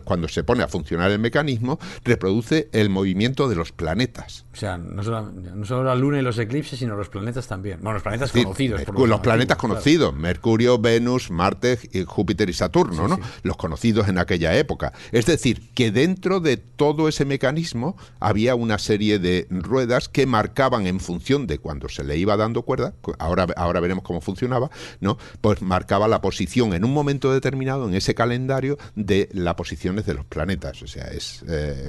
[SPEAKER 1] cuando se pone a funcionar el mecanismo reproduce el movimiento de los planetas.
[SPEAKER 3] O sea, no solo la Luna y los eclipses, sino los planetas también. Bueno, los planetas conocidos.
[SPEAKER 1] Los planetas conocidos, claro. Mercurio, Venus, Marte, Júpiter y Saturno, ¿no? Los conocidos en aquella época. Es decir, que dentro de todo ese mecanismo había una serie de ruedas que marcaban en función de cuando se le iba dando cuerda. Ahora veremos sabíamos cómo funcionaba, ¿no? Pues marcaba la posición en un momento determinado en ese calendario de las posiciones de los planetas. O sea, es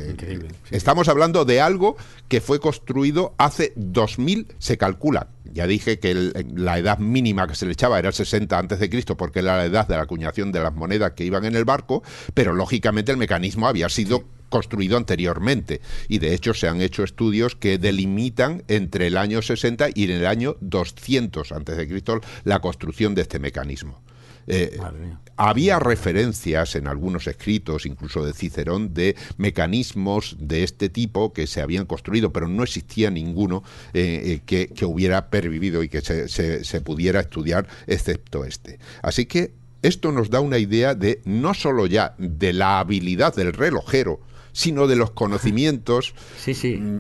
[SPEAKER 1] increíble. Sí, estamos hablando de algo que fue construido hace 2000, se calcula. Ya dije que la edad mínima que se le echaba era el 60 a.C., porque era la edad de la acuñación de las monedas que iban en el barco, pero lógicamente el mecanismo había sido construido anteriormente, y de hecho se han hecho estudios que delimitan entre el año 60 y el año 200 a.C. la construcción de este mecanismo. Había referencias en algunos escritos, incluso de Cicerón, de mecanismos de este tipo que se habían construido, pero no existía ninguno que hubiera pervivido y que se pudiera estudiar, excepto este. Así que esto nos da una idea de no solo ya de la habilidad del relojero, sino de los conocimientos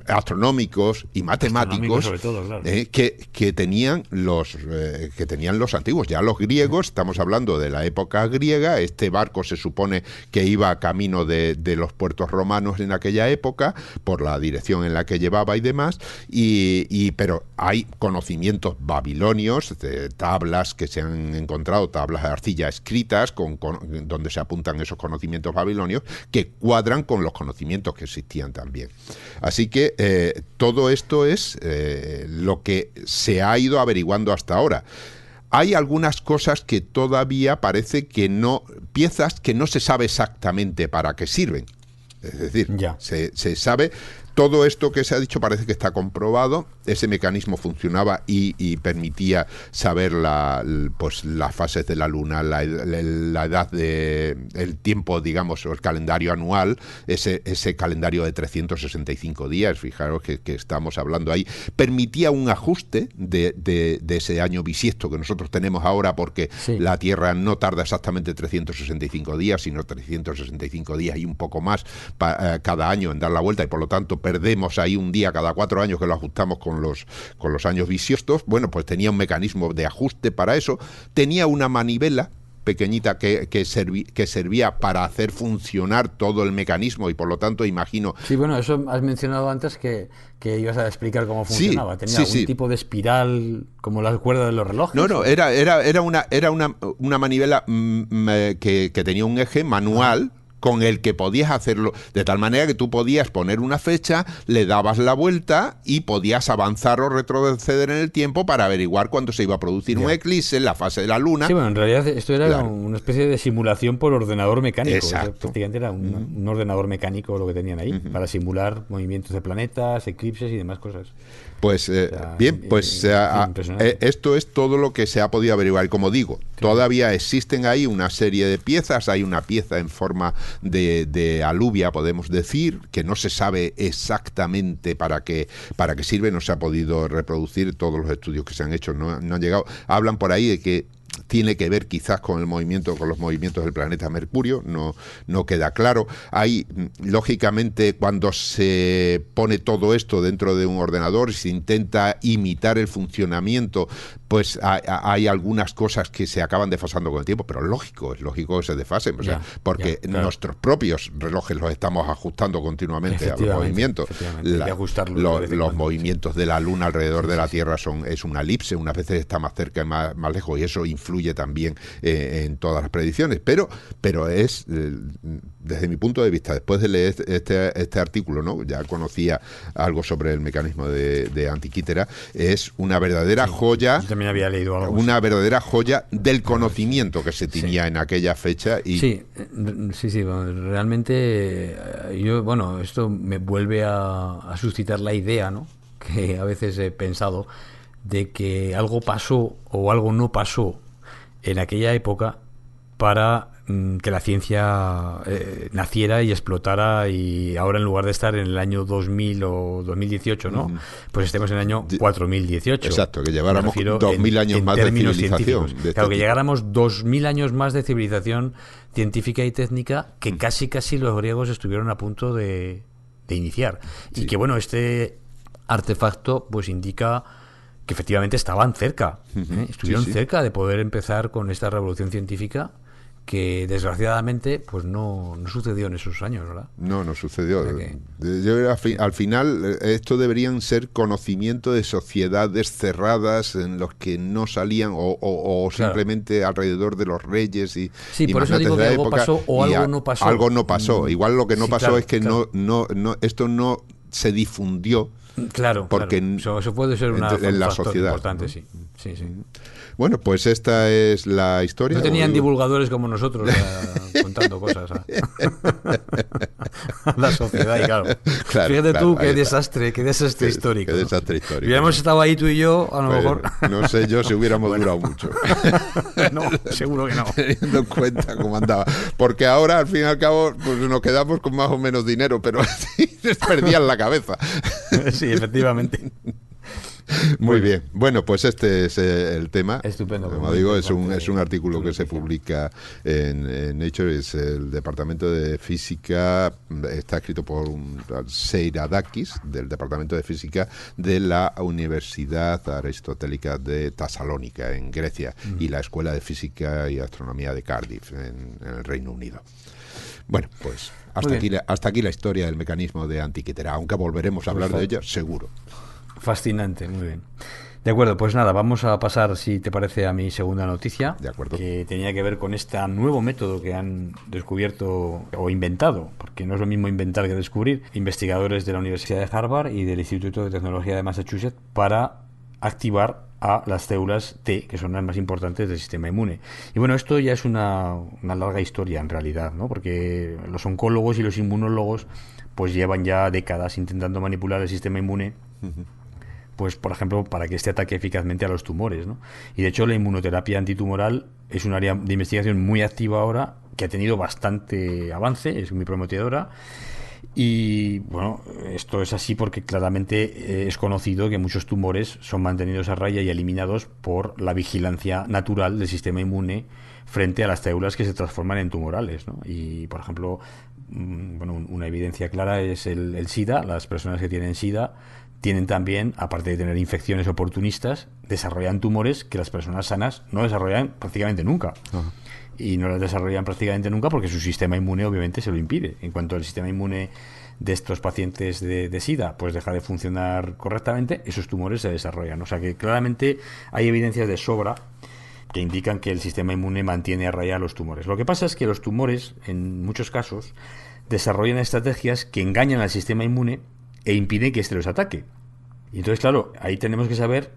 [SPEAKER 1] astronómicos y matemáticos
[SPEAKER 3] sobre todo, claro.
[SPEAKER 1] que tenían los antiguos. Ya los griegos, estamos hablando de la época griega, este barco se supone que iba camino de los puertos romanos en aquella época, por la dirección en la que llevaba y demás, pero hay conocimientos babilonios, de tablas que se han encontrado, tablas de arcilla escritas, donde se apuntan esos conocimientos babilonios, que cuadran con los conocimientos que existían también. Así que todo esto es lo que se ha ido averiguando hasta ahora. Hay algunas cosas que todavía parece que no, piezas que no se sabe exactamente para qué sirven. Es decir, se sabe. Todo esto que se ha dicho parece que está comprobado. Ese mecanismo funcionaba y permitía saber pues las fases de la luna, la edad el tiempo, digamos, o el calendario anual, ese calendario de 365 días, fijaros que estamos hablando ahí, permitía un ajuste de ese año bisiesto que nosotros tenemos ahora, porque la Tierra no tarda exactamente 365 días, sino 365 días y un poco más cada año en dar la vuelta, y por lo tanto perdemos ahí un día cada 4 años que lo ajustamos con los años bisiestos. Bueno, pues tenía un mecanismo de ajuste para eso, tenía una manivela pequeñita que servía para hacer funcionar todo el mecanismo, y por lo tanto imagino...
[SPEAKER 3] Sí, bueno, eso has mencionado antes que ibas a explicar cómo funcionaba. ¿Tenía algún tipo de espiral como las cuerdas de los relojes?
[SPEAKER 1] No, era una manivela que tenía un eje manual, con el que podías hacerlo, de tal manera que tú podías poner una fecha, le dabas la vuelta y podías avanzar o retroceder en el tiempo para averiguar cuándo se iba a producir un eclipse, la fase de la luna.
[SPEAKER 3] Sí, bueno, en realidad esto era una especie de simulación por ordenador mecánico.
[SPEAKER 1] Exacto.
[SPEAKER 3] Prácticamente era un ordenador mecánico lo que tenían ahí, para simular movimientos de planetas, eclipses y demás cosas.
[SPEAKER 1] Pues bien, pues esto es todo lo que se ha podido averiguar. Y como digo, todavía existen ahí una serie de piezas. Hay una pieza en forma de alubia, podemos decir, que no se sabe exactamente para qué sirve. No se ha podido reproducir. Todos los estudios que se han hecho no han llegado. Hablan por ahí de que tiene que ver quizás con los movimientos del planeta Mercurio, no queda claro. Hay, lógicamente, cuando se pone todo esto dentro de un ordenador y se intenta imitar el funcionamiento, pues hay algunas cosas que se acaban desfasando con el tiempo, pero es lógico que se desfasen, porque claro, nuestros propios relojes los estamos ajustando continuamente a los movimientos. Los movimientos de la Luna alrededor de la Tierra es una elipse, unas veces está más cerca y más lejos, y eso influye también en todas las predicciones, pero es, desde mi punto de vista, después de leer este artículo, ¿no? Ya conocía algo sobre el mecanismo de Antikythera, es una verdadera joya.
[SPEAKER 3] También había leído algo.
[SPEAKER 1] Una verdadera joya del conocimiento que se tenía en aquella fecha.
[SPEAKER 3] Sí, realmente esto me vuelve a suscitar la idea, ¿no?, que a veces he pensado, de que algo pasó o algo no pasó en aquella época para que la ciencia naciera y explotara, y ahora, en lugar de estar en el año 2000 o 2018, ¿no?, pues estemos en el año 4018.
[SPEAKER 1] Exacto, que lleváramos 2000 años más de civilización.
[SPEAKER 3] Claro, que llegáramos 2000 años más de civilización científica y técnica que casi los griegos estuvieron a punto de iniciar. Y que, bueno, este artefacto pues indica que efectivamente estaban cerca, estuvieron cerca de poder empezar con esta revolución científica que desgraciadamente pues no sucedió en esos años, ¿verdad?
[SPEAKER 1] No sucedió. Yo, al final, esto deberían ser conocimiento de sociedades cerradas en los que no salían o simplemente alrededor de los reyes y
[SPEAKER 3] por eso digo que algo pasó o algo no pasó.
[SPEAKER 1] Algo no pasó. Igual lo que no pasó es que esto no se difundió.
[SPEAKER 3] Claro, porque eso puede ser en
[SPEAKER 1] la sociedad
[SPEAKER 3] importante, ¿no? Sí.
[SPEAKER 1] Bueno, pues esta es la historia.
[SPEAKER 3] No tenían divulgadores como nosotros contando cosas a la sociedad y claro fíjate tú qué desastre histórico.
[SPEAKER 1] Qué desastre histórico.
[SPEAKER 3] Hubiéramos estado ahí tú y yo, a lo mejor.
[SPEAKER 1] No sé yo si hubiéramos durado mucho.
[SPEAKER 3] No, seguro que no.
[SPEAKER 1] Teniendo en cuenta cómo andaba. Porque ahora, al fin y al cabo, pues nos quedamos con más o menos dinero, pero perdían la cabeza.
[SPEAKER 3] Sí, efectivamente.
[SPEAKER 1] Muy bien. Bueno, pues este es el tema.
[SPEAKER 3] Estupendo.
[SPEAKER 1] Como digo, es un artículo que se publica en Nature. Es el Departamento de Física. Está escrito por Seiradakis, del Departamento de Física de la Universidad Aristotélica de Tesalónica, en Grecia, y la Escuela de Física y Astronomía de Cardiff, en el Reino Unido. Bueno, pues hasta aquí la historia del mecanismo de Antikythera, aunque volveremos a hablar de ella, seguro.
[SPEAKER 3] Fascinante, muy bien. De acuerdo, pues nada, vamos a pasar, si te parece, a mi segunda noticia.
[SPEAKER 1] De acuerdo.
[SPEAKER 3] Que tenía que ver con este nuevo método que han descubierto o inventado, porque no es lo mismo inventar que descubrir, investigadores de la Universidad de Harvard y del Instituto de Tecnología de Massachusetts para activar a las células T, que son las más importantes del sistema inmune. Y bueno, esto ya es una larga historia en realidad, ¿no? Porque los oncólogos y los inmunólogos pues llevan ya décadas intentando manipular el sistema inmune. Pues por ejemplo para que este ataque eficazmente a los tumores, ¿no? Y de hecho la inmunoterapia antitumoral es un área de investigación muy activa ahora, que ha tenido bastante avance, es muy prometedora. Y bueno, esto es así porque claramente es conocido que muchos tumores son mantenidos a raya y eliminados por la vigilancia natural del sistema inmune frente a las células que se transforman en tumorales, ¿no? Y por ejemplo, una evidencia clara es el SIDA. Las personas que tienen SIDA tienen también, aparte de tener infecciones oportunistas, desarrollan tumores que las personas sanas no desarrollan prácticamente nunca. Uh-huh. Y no las desarrollan prácticamente nunca porque su sistema inmune obviamente se lo impide. En cuanto el sistema inmune de estos pacientes de SIDA pues deja de funcionar correctamente, esos tumores se desarrollan. O sea que claramente hay evidencias de sobra que indican que el sistema inmune mantiene a raya los tumores. Lo que pasa es que los tumores, en muchos casos, desarrollan estrategias que engañan al sistema inmune e impide que éste los ataque. Y entonces, claro, ahí tenemos que saber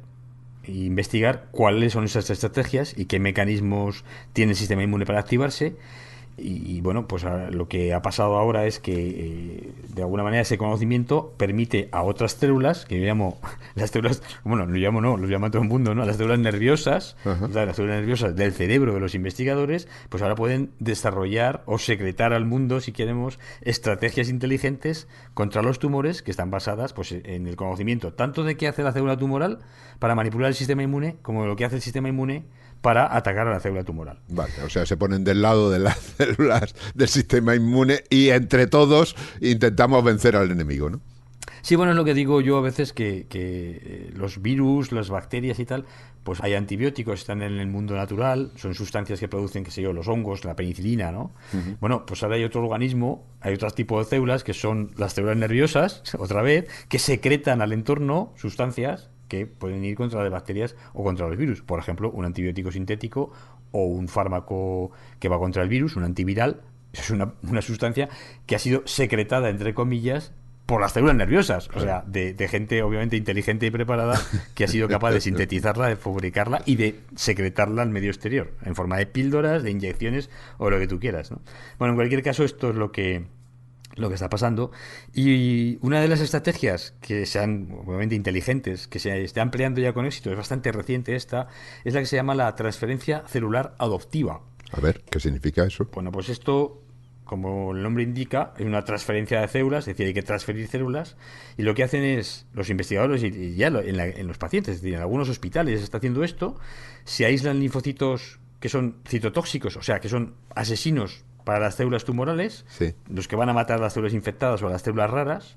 [SPEAKER 3] e investigar cuáles son esas estrategias y qué mecanismos tiene el sistema inmune para activarse. Y bueno, pues lo que ha pasado ahora es que de alguna manera ese conocimiento permite a otras células, que yo llamo las células, bueno, lo llama todo el mundo, ¿no? Las células nerviosas, uh-huh. Las células nerviosas del cerebro de los investigadores, pues ahora pueden desarrollar o secretar al mundo, si queremos, estrategias inteligentes contra los tumores que están basadas pues en el conocimiento tanto de qué hace la célula tumoral para manipular el sistema inmune, como de lo que hace el sistema inmune para atacar a la célula tumoral.
[SPEAKER 1] Vale, o sea, se ponen del lado de las células del sistema inmune y entre todos intentamos vencer al enemigo, ¿no?
[SPEAKER 3] Sí, bueno, es lo que digo yo a veces, que los virus, las bacterias y tal, pues hay antibióticos, están en el mundo natural, son sustancias que producen, qué sé yo, los hongos, la penicilina, ¿no? Uh-huh. Bueno, pues ahora hay otro organismo, hay otro tipo de células que son las células nerviosas, otra vez, que secretan al entorno sustancias que pueden ir contra las bacterias o contra los virus. Por ejemplo, un antibiótico sintético o un fármaco que va contra el virus, un antiviral. Eso es una sustancia que ha sido secretada, entre comillas, por las células nerviosas. O sea, de gente obviamente inteligente y preparada que ha sido capaz de sintetizarla, de fabricarla y de secretarla al medio exterior, en forma de píldoras, de inyecciones o lo que tú quieras, ¿no? Bueno, en cualquier caso, esto es lo que está pasando. Y una de las estrategias que sean obviamente inteligentes, que se está empleando ya con éxito, es bastante reciente esta, es la que se llama la transferencia celular adoptiva.
[SPEAKER 1] A ver, ¿qué significa eso?
[SPEAKER 3] Bueno, pues esto, como el nombre indica, es una transferencia de células, es decir, hay que transferir células, y lo que hacen es, los investigadores, y ya en los pacientes, es decir, en algunos hospitales se está haciendo esto, se aíslan linfocitos que son citotóxicos, o sea, que son asesinos para las células tumorales, sí, los que van a matar a las células infectadas o a las células raras.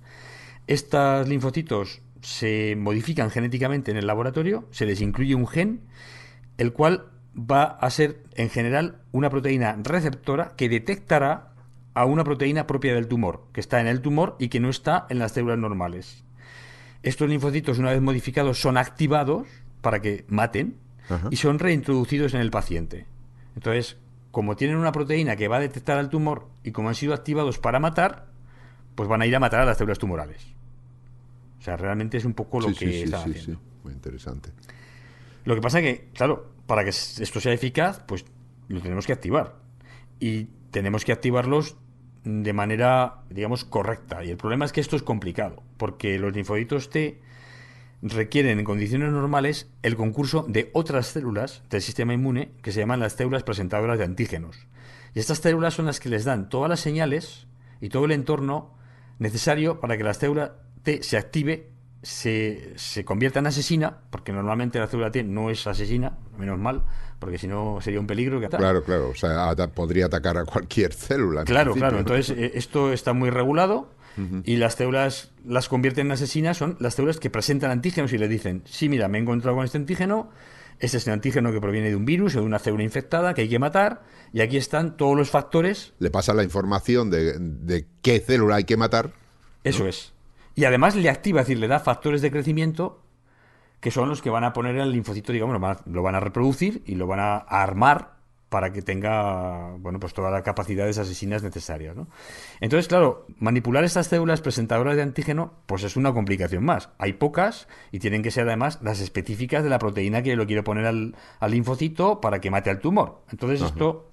[SPEAKER 3] Estos linfocitos se modifican genéticamente en el laboratorio, se les incluye un gen, el cual va a ser, en general, una proteína receptora que detectará a una proteína propia del tumor, que está en el tumor y que no está en las células normales. Estos linfocitos, una vez modificados, son activados para que maten y son reintroducidos en el paciente. Entonces, como tienen una proteína que va a detectar al tumor y como han sido activados para matar, pues van a ir a matar a las células tumorales. O sea, realmente es un poco lo que están haciendo.
[SPEAKER 1] Sí, muy interesante.
[SPEAKER 3] Lo que pasa es que, claro, para que esto sea eficaz, pues lo tenemos que activar. Y tenemos que activarlos de manera, digamos, correcta. Y el problema es que esto es complicado, porque los linfocitos T requieren en condiciones normales el concurso de otras células del sistema inmune que se llaman las células presentadoras de antígenos. Y estas células son las que les dan todas las señales y todo el entorno necesario para que la célula T se active, se convierta en asesina, porque normalmente la célula T no es asesina, menos mal, porque si no sería un peligro.
[SPEAKER 1] Claro, o sea, podría atacar a cualquier célula.
[SPEAKER 3] Claro, entonces esto está muy regulado. Y las células las convierten en asesinas, son las células que presentan antígenos y le dicen, sí, mira, me he encontrado con este antígeno, este es un antígeno que proviene de un virus o de una célula infectada que hay que matar, y aquí están todos los factores.
[SPEAKER 1] Le pasa la información de qué célula hay que matar.
[SPEAKER 3] Eso es. Y además le activa, es decir, le da factores de crecimiento que son los que van a poner el linfocito, digamos, lo van a reproducir y lo van a armar para que tenga, bueno, pues todas las capacidades asesinas necesarias, ¿no? Entonces, claro, manipular estas células presentadoras de antígeno, pues es una complicación más. Hay pocas y tienen que ser además las específicas de la proteína que lo quiero poner al linfocito para que mate al tumor. Entonces esto,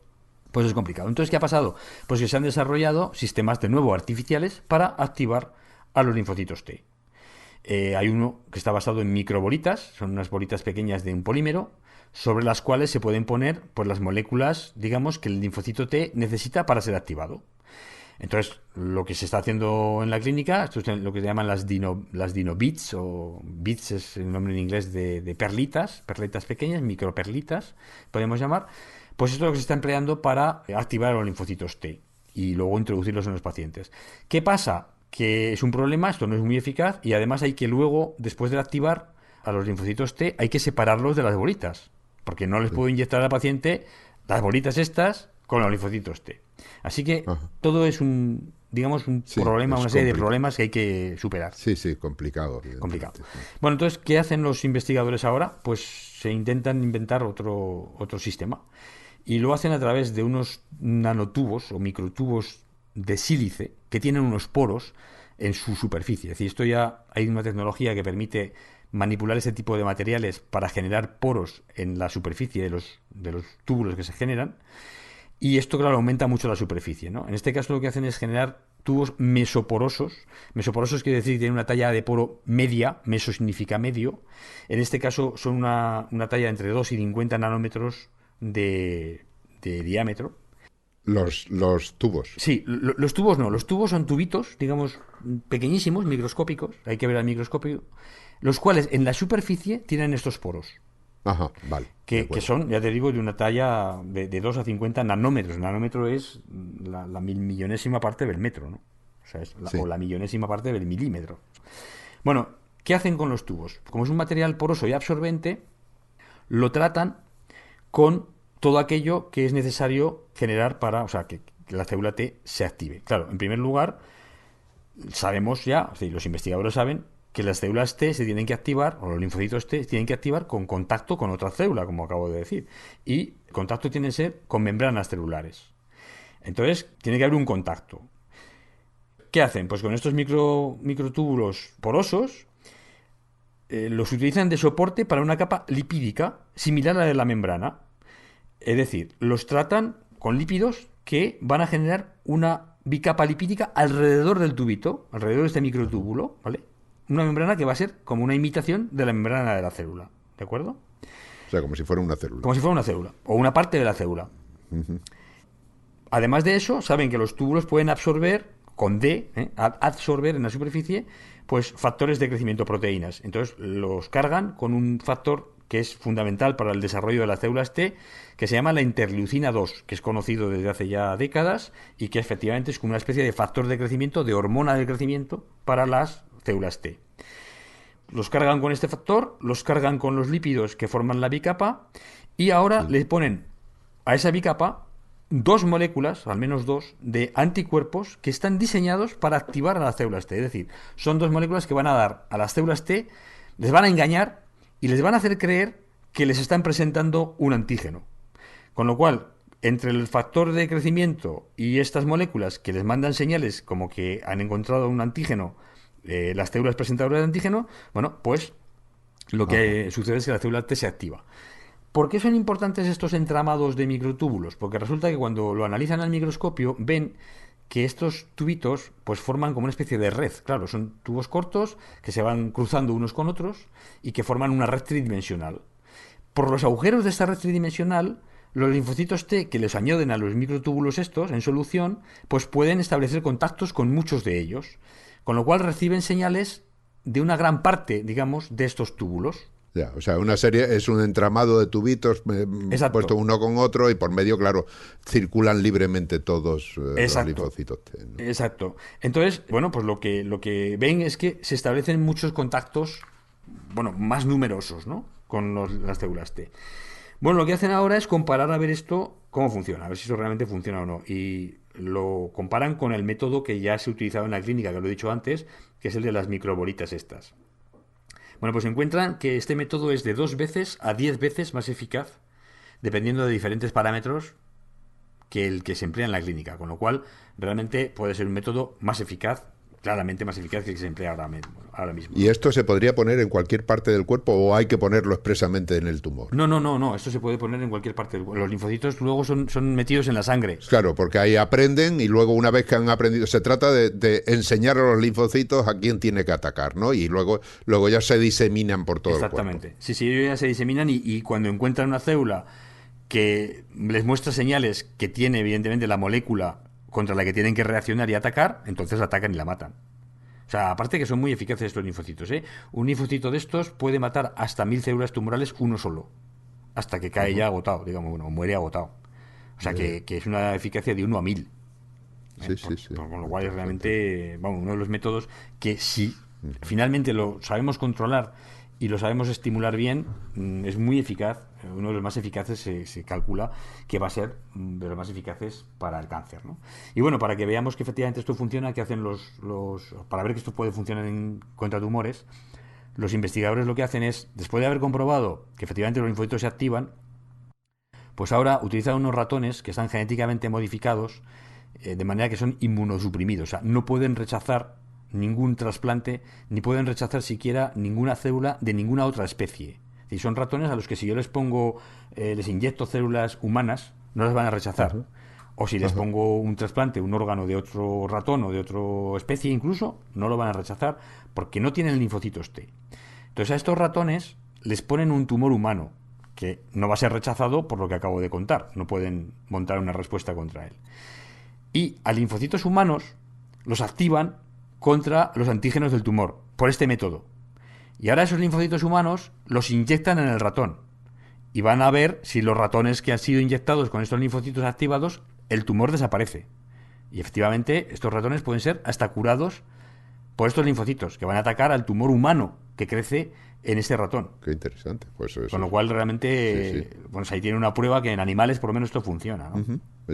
[SPEAKER 3] pues es complicado. Entonces, ¿qué ha pasado? Pues que se han desarrollado sistemas de nuevo artificiales para activar a los linfocitos T. Hay uno que está basado en microbolitas, son unas bolitas pequeñas de un polímero, sobre las cuales se pueden poner pues las moléculas, digamos, que el linfocito T necesita para ser activado. Entonces, lo que se está haciendo en la clínica, esto es lo que se llaman las dinobits, o bits es el nombre en inglés de perlitas pequeñas, microperlitas, podemos llamar, pues esto es lo que se está empleando para activar a los linfocitos T y luego introducirlos en los pacientes. ¿Qué pasa? Que es un problema, esto no es muy eficaz y además hay que luego, después de activar a los linfocitos T, hay que separarlos de las bolitas, porque no les puedo inyectar al paciente las bolitas estas con los linfocitos T. Así que todo es un problema, una serie de problemas que hay que superar.
[SPEAKER 1] Sí, complicado.
[SPEAKER 3] Bueno, entonces, ¿qué hacen los investigadores ahora? Pues se intentan inventar otro sistema. Y lo hacen a través de unos nanotubos o microtubos de sílice que tienen unos poros en su superficie. Es decir, esto ya hay una tecnología que permite manipular ese tipo de materiales para generar poros en la superficie de los túbulos que se generan, y esto, claro, aumenta mucho la superficie, ¿no? En este caso lo que hacen es generar tubos mesoporosos. Mesoporosos quiere decir que tienen una talla de poro media, meso significa medio. En este caso son una talla entre 2 y 50 nanómetros de diámetro.
[SPEAKER 1] Los tubos.
[SPEAKER 3] Sí, los tubos no, los tubos son tubitos, digamos, pequeñísimos, microscópicos, hay que ver al microscopio, los cuales en la superficie tienen estos poros.
[SPEAKER 1] Ajá, vale.
[SPEAKER 3] Que son, ya te digo, de una talla de 2 a 50 nanómetros. Nanómetro es la milmillonésima parte del metro, ¿no? O sea, o la millonésima parte del milímetro. Bueno, ¿qué hacen con los tubos? Como es un material poroso y absorbente, lo tratan con todo aquello que es necesario generar para, o sea, que la célula T se active. Claro, en primer lugar, sabemos ya, o sea, los investigadores saben que las células T se tienen que activar, o los linfocitos T se tienen que activar con contacto con otra célula, como acabo de decir. Y el contacto tiene que ser con membranas celulares. Entonces, tiene que haber un contacto. ¿Qué hacen? Pues con estos microtúbulos porosos, los utilizan de soporte para una capa lipídica similar a la de la membrana. Es decir, los tratan con lípidos que van a generar una bicapa lipídica alrededor del tubito, alrededor de este microtúbulo, ¿vale? Una membrana que va a ser como una imitación de la membrana de la célula, ¿de acuerdo?
[SPEAKER 1] O sea, como si fuera una célula.
[SPEAKER 3] Como si fuera una célula, o una parte de la célula. Además de eso, saben que los túbulos pueden absorber, con D, absorber en la superficie, pues factores de crecimiento, proteínas. Entonces los cargan con un factor que es fundamental para el desarrollo de las células T, que se llama la interleucina 2, que es conocido desde hace ya décadas y que efectivamente es como una especie de factor de crecimiento, de hormona de crecimiento para las células T. los cargan con este factor, los cargan con los lípidos que forman la bicapa y ahora le ponen a esa bicapa 2 moléculas, al menos 2, de anticuerpos que están diseñados para activar a las células T. Es decir, son 2 moléculas que van a dar a las células T, les van a engañar y les van a hacer creer que les están presentando un antígeno. Con lo cual, entre el factor de crecimiento y estas moléculas que les mandan señales como que han encontrado un antígeno, las células presentadoras de antígeno, bueno, pues lo que sucede es que la célula T se activa. ¿Por qué son importantes estos entramados de microtúbulos? Porque resulta que cuando lo analizan al microscopio ven que estos tubitos pues forman como una especie de red. Claro, son tubos cortos que se van cruzando unos con otros y que forman una red tridimensional. Por los agujeros de esta red tridimensional, los linfocitos T que les añaden a los microtúbulos estos en solución, pues pueden establecer contactos con muchos de ellos, con lo cual reciben señales de una gran parte, digamos, de estos túbulos.
[SPEAKER 1] Ya, o sea, una serie es un entramado de tubitos puestos uno con otro y por medio, claro, circulan libremente todos los linfocitos T, ¿no?
[SPEAKER 3] Exacto. Entonces, bueno, pues lo que ven es que se establecen muchos contactos, bueno, más numerosos, ¿no?, con las células T. Bueno, lo que hacen ahora es comparar a ver esto, cómo funciona, a ver si eso realmente funciona o no. Y lo comparan con el método que ya se ha utilizado en la clínica, que lo he dicho antes, que es el de las microbolitas estas. Bueno, pues encuentran que este método es de 2 veces a 10 veces más eficaz, dependiendo de diferentes parámetros que el que se emplea en la clínica, con lo cual realmente puede ser un método más eficaz, claramente más eficaz que el que se emplea ahora mismo.
[SPEAKER 1] ¿Y esto se podría poner en cualquier parte del cuerpo o hay que ponerlo expresamente en el tumor?
[SPEAKER 3] No, esto se puede poner en cualquier parte del cuerpo. Los linfocitos luego son metidos en la sangre.
[SPEAKER 1] Claro, porque ahí aprenden y luego una vez que han aprendido, se trata de enseñar a los linfocitos a quién tiene que atacar, ¿no? Y luego ya se diseminan por todo el cuerpo.
[SPEAKER 3] Exactamente. Sí, ellos ya se diseminan y cuando encuentran una célula que les muestra señales que tiene evidentemente la molécula contra la que tienen que reaccionar y atacar, entonces la atacan y la matan. O sea, aparte que son muy eficaces estos linfocitos, ¿eh? Un linfocito de estos puede matar hasta 1000 células tumorales uno solo, hasta que cae ya agotado, digamos, bueno, muere agotado. O sea, que es una eficacia de 1 a 1000.
[SPEAKER 1] Sí.
[SPEAKER 3] Con lo cual es realmente, vamos, uno de los métodos que si finalmente lo sabemos controlar y lo sabemos estimular bien, es muy eficaz. Uno de los más eficaces se calcula que va a ser de los más eficaces para el cáncer, ¿no? Y bueno, para que veamos que efectivamente esto funciona, que hacen para ver que esto puede funcionar contra tumores, los investigadores lo que hacen es, después de haber comprobado que efectivamente los linfocitos se activan, pues ahora utilizan unos ratones que están genéticamente modificados de manera que son inmunosuprimidos, o sea, no pueden rechazar ningún trasplante, ni pueden rechazar siquiera ninguna célula de ninguna otra especie. Es decir, son ratones a los que si yo les inyecto células humanas, no las van a rechazar. O si les pongo un trasplante, un órgano de otro ratón o de otra especie incluso, no lo van a rechazar porque no tienen linfocitos T. Entonces a estos ratones les ponen un tumor humano que no va a ser rechazado por lo que acabo de contar. No pueden montar una respuesta contra él. Y a linfocitos humanos los activan contra los antígenos del tumor, por este método. Y ahora esos linfocitos humanos los inyectan en el ratón. Y van a ver si los ratones que han sido inyectados con estos linfocitos activados, el tumor desaparece. Y efectivamente, estos ratones pueden ser hasta curados por estos linfocitos, que van a atacar al tumor humano que crece en este ratón.
[SPEAKER 1] Qué interesante. Pues eso.
[SPEAKER 3] Con lo cual, realmente, bueno, ahí tiene una prueba que en animales, por lo menos, esto funciona, ¿no?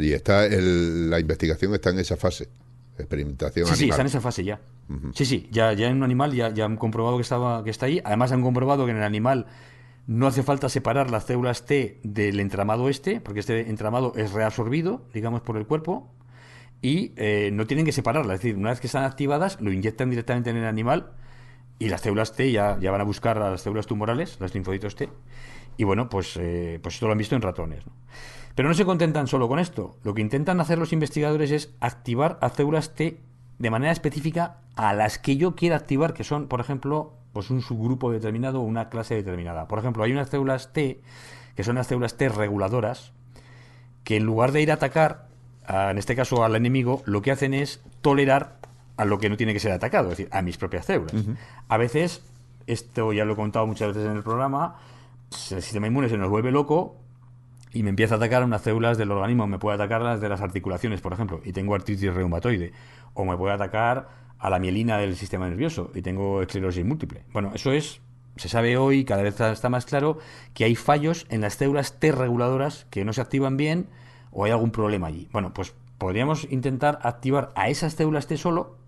[SPEAKER 1] Y la investigación está en esa fase. Experimentación animal.
[SPEAKER 3] Sí, está en esa fase ya. Sí, ya en un animal ya han comprobado que está ahí. Además han comprobado que en el animal no hace falta separar las células T del entramado porque este entramado es reabsorbido, digamos, por el cuerpo y no tienen que separarlas. Es decir, una vez que están activadas, lo inyectan directamente en el animal y las células T ya van a buscar a las células tumorales, los linfocitos T. Y bueno, pues esto lo han visto en ratones, ¿no? Pero no se contentan solo con esto. Lo que intentan hacer los investigadores es activar a células T de manera específica a las que yo quiera activar, que son, por ejemplo, pues un subgrupo determinado o una clase determinada. Por ejemplo, hay unas células T, que son las células T reguladoras, que en lugar de ir a atacar, en este caso al enemigo, lo que hacen es tolerar a lo que no tiene que ser atacado, es decir, a mis propias células. A veces, esto ya lo he contado muchas veces en el programa, el sistema inmune se nos vuelve loco y me empieza a atacar unas células del organismo. Me puede atacar las de las articulaciones, por ejemplo, y tengo artritis reumatoide. O me puede atacar a la mielina del sistema nervioso y tengo esclerosis múltiple. Bueno, se sabe hoy, cada vez está más claro, que hay fallos en las células T reguladoras que no se activan bien o hay algún problema allí. Bueno, pues podríamos intentar activar a esas células T solo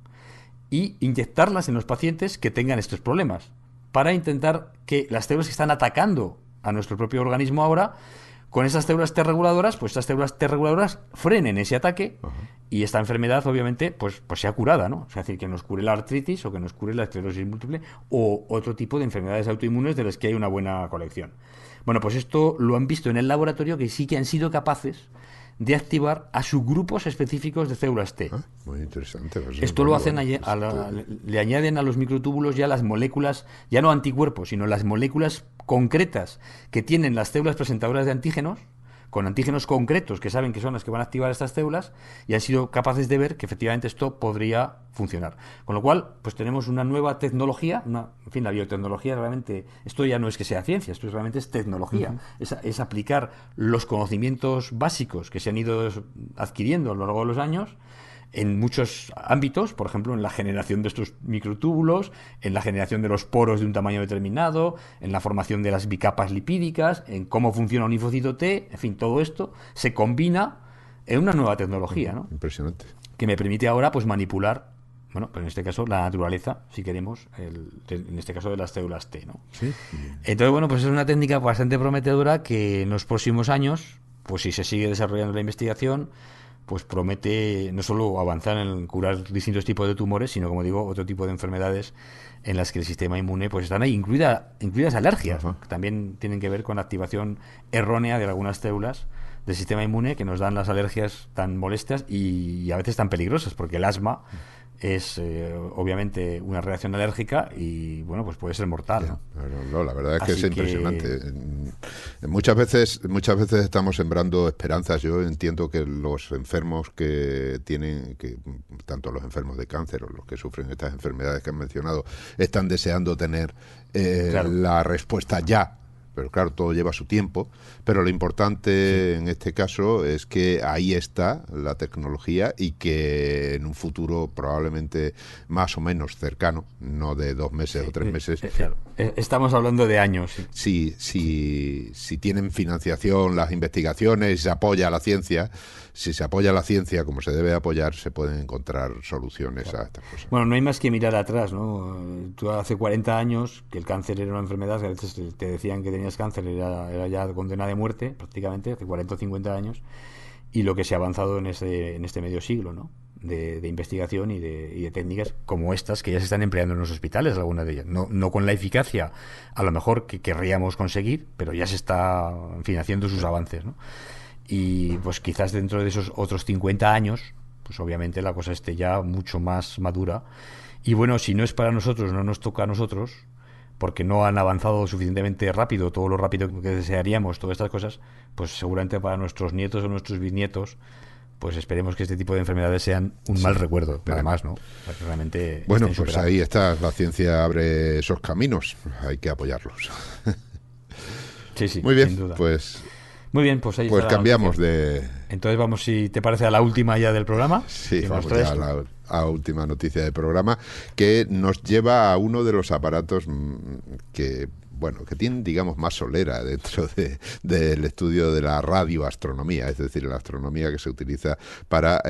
[SPEAKER 3] y inyectarlas en los pacientes que tengan estos problemas, para intentar que las células que están atacando a nuestro propio organismo ahora, con esas células T reguladoras, pues estas células T reguladoras frenen ese ataque y esta enfermedad, obviamente, pues sea curada, ¿no? Es decir, que nos cure la artritis o que nos cure la esclerosis múltiple o otro tipo de enfermedades autoinmunes de las que hay una buena colección. Bueno, pues esto lo han visto en el laboratorio, que sí que han sido capaces de activar a subgrupos específicos de células T.
[SPEAKER 1] Muy interesante. Pues
[SPEAKER 3] esto lo hacen, le añaden a los microtúbulos ya las moléculas, ya no anticuerpos, sino las moléculas concretas que tienen las células presentadoras de antígenos, con antígenos concretos que saben que son las que van a activar estas células, y han sido capaces de ver que efectivamente esto podría funcionar. Con lo cual, pues tenemos una nueva tecnología, en fin, la biotecnología realmente, esto ya no es que sea ciencia, esto realmente es tecnología, es aplicar los conocimientos básicos que se han ido adquiriendo a lo largo de los años en muchos ámbitos, por ejemplo, en la generación de estos microtúbulos, en la generación de los poros de un tamaño determinado, en la formación de las bicapas lipídicas, en cómo funciona un linfocito T, en fin, todo esto se combina en una nueva tecnología, ¿no?
[SPEAKER 1] Impresionante.
[SPEAKER 3] Que me permite ahora pues manipular, bueno, pues en este caso la naturaleza, si queremos, en este caso de las células T, ¿no?
[SPEAKER 1] Sí.
[SPEAKER 3] Entonces, bueno, pues es una técnica bastante prometedora que en los próximos años, pues si se sigue desarrollando la investigación, pues promete no solo avanzar en curar distintos tipos de tumores, sino, como digo, otro tipo de enfermedades en las que el sistema inmune pues están ahí, incluidas alergias, que también tienen que ver con la activación errónea de algunas células del sistema inmune que nos dan las alergias tan molestas y a veces tan peligrosas, porque el asma es obviamente una reacción alérgica y bueno, pues puede ser mortal, ¿no?
[SPEAKER 1] No, la verdad es que es impresionante. Muchas veces estamos sembrando esperanzas. Yo entiendo que los enfermos que tanto los enfermos de cáncer o los que sufren estas enfermedades que han mencionado, están deseando tener la respuesta ya. Pero claro, todo lleva su tiempo, pero lo importante en este caso es que ahí está la tecnología y que en un futuro probablemente más o menos cercano, no de 2 meses o 3 meses.
[SPEAKER 3] Claro. Estamos hablando de años.
[SPEAKER 1] Si tienen financiación las investigaciones, si se apoya a la ciencia, como se debe apoyar, se pueden encontrar soluciones a estas cosas.
[SPEAKER 3] Bueno, no hay más que mirar atrás, ¿no? Tú hace 40 años, que el cáncer era una enfermedad, que a veces te decían que tenías cáncer, era ya condena de muerte, prácticamente, hace 40 o 50 años, y lo que se ha avanzado en este medio siglo, ¿no? De investigación y de técnicas como estas que ya se están empleando en los hospitales, algunas de ellas. No con la eficacia a lo mejor que querríamos conseguir, pero ya se está, en fin, haciendo sus avances, ¿no? Y pues quizás dentro de esos otros 50 años, pues obviamente la cosa esté ya mucho más madura. Y bueno, si no es para nosotros, no nos toca a nosotros, porque no han avanzado suficientemente rápido, todo lo rápido que desearíamos, todas estas cosas, pues seguramente para nuestros nietos o nuestros bisnietos, pues esperemos que este tipo de enfermedades sean un mal recuerdo, además, ¿no? Para que realmente
[SPEAKER 1] bueno, pues ahí está, la ciencia abre esos caminos, hay que apoyarlos.
[SPEAKER 3] Sí,
[SPEAKER 1] muy bien,
[SPEAKER 3] sin duda.
[SPEAKER 1] Muy bien,
[SPEAKER 3] pues ahí
[SPEAKER 1] pues cambiamos de...
[SPEAKER 3] Entonces vamos, si te parece, a la última ya del programa.
[SPEAKER 1] Sí, vamos ya a la última noticia del programa, que nos lleva a uno de los aparatos que tienen, digamos, más solera dentro del estudio de la radioastronomía, es decir, la astronomía que se utiliza para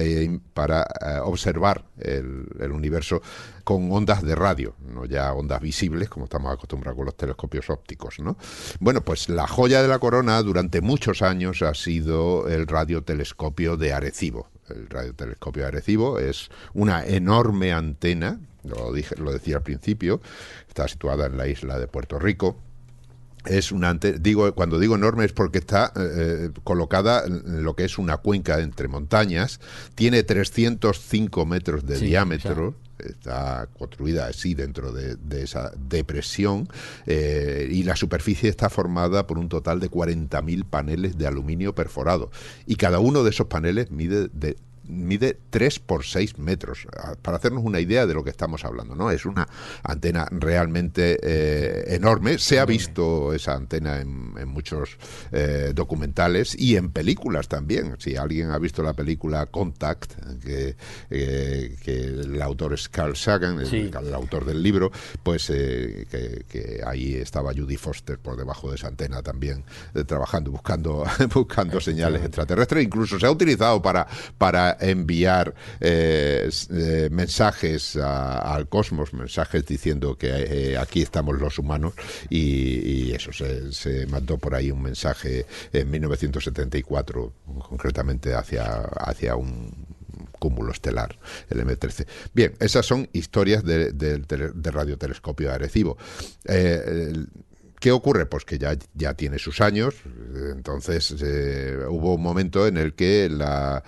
[SPEAKER 1] observar el universo con ondas de radio, no ya ondas visibles, como estamos acostumbrados con los telescopios ópticos, ¿no? Bueno, pues la joya de la corona durante muchos años ha sido el radiotelescopio de Arecibo. El radiotelescopio de Arecibo es una enorme antena, lo decía al principio, está situada en la isla de Puerto Rico. Es una antena, cuando digo enorme es porque está colocada en lo que es una cuenca entre montañas, tiene 305 metros de diámetro. Está construida así dentro de esa depresión y la superficie está formada por un total de 40.000 paneles de aluminio perforado y cada uno de esos paneles mide de mide 3 por 6 metros, para hacernos una idea de lo que estamos hablando, ¿no? Es una antena realmente enorme. Se ha visto esa antena en muchos documentales y en películas también. Si alguien ha visto la película Contact, que el autor es Carl Sagan, el autor del libro, pues que ahí estaba Judy Foster por debajo de esa antena también, trabajando, buscando señales extraterrestres. Incluso se ha utilizado para enviar mensajes al cosmos, mensajes diciendo que aquí estamos los humanos, y eso, se mandó por ahí un mensaje en 1974, concretamente hacia un cúmulo estelar, el M13. Bien, esas son historias de radiotelescopio de Arecibo. ¿Qué ocurre? Pues que ya tiene sus años. Entonces hubo un momento en el que la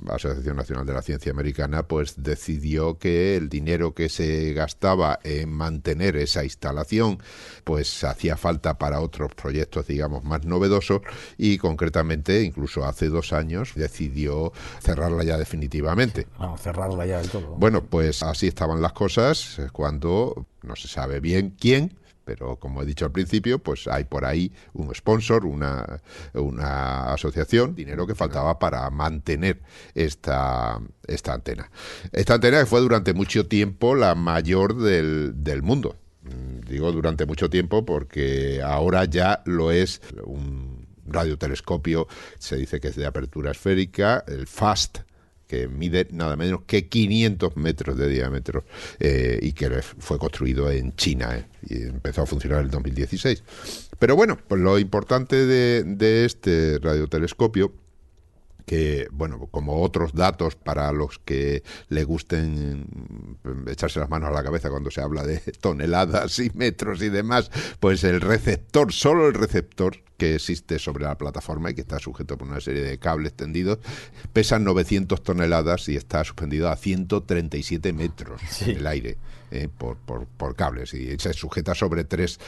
[SPEAKER 1] Asociación Nacional de la Ciencia Americana pues decidió que el dinero que se gastaba en mantener esa instalación pues hacía falta para otros proyectos, digamos, más novedosos, y concretamente, incluso hace 2 años, decidió cerrarla ya definitivamente.
[SPEAKER 3] Vamos, cerrarla ya del todo.
[SPEAKER 1] Bueno, pues así estaban las cosas cuando no se sabe bien quién, pero como he dicho al principio, pues hay por ahí un sponsor, una asociación, dinero que faltaba para mantener esta antena. Esta antena que fue durante mucho tiempo la mayor del mundo. Digo durante mucho tiempo porque ahora ya lo es un radiotelescopio, se dice que es de apertura esférica, el FAST, que mide nada menos que 500 metros de diámetro, y que fue construido en China, y empezó a funcionar en el 2016. Pero bueno, pues lo importante de este radiotelescopio, que, bueno, como otros datos para los que le gusten echarse las manos a la cabeza cuando se habla de toneladas y metros y demás, pues el receptor, solo el receptor que existe sobre la plataforma y que está sujeto por una serie de cables tendidos, pesa 900 toneladas y está suspendido a 137 metros en el aire, por cables, y se sujeta sobre 3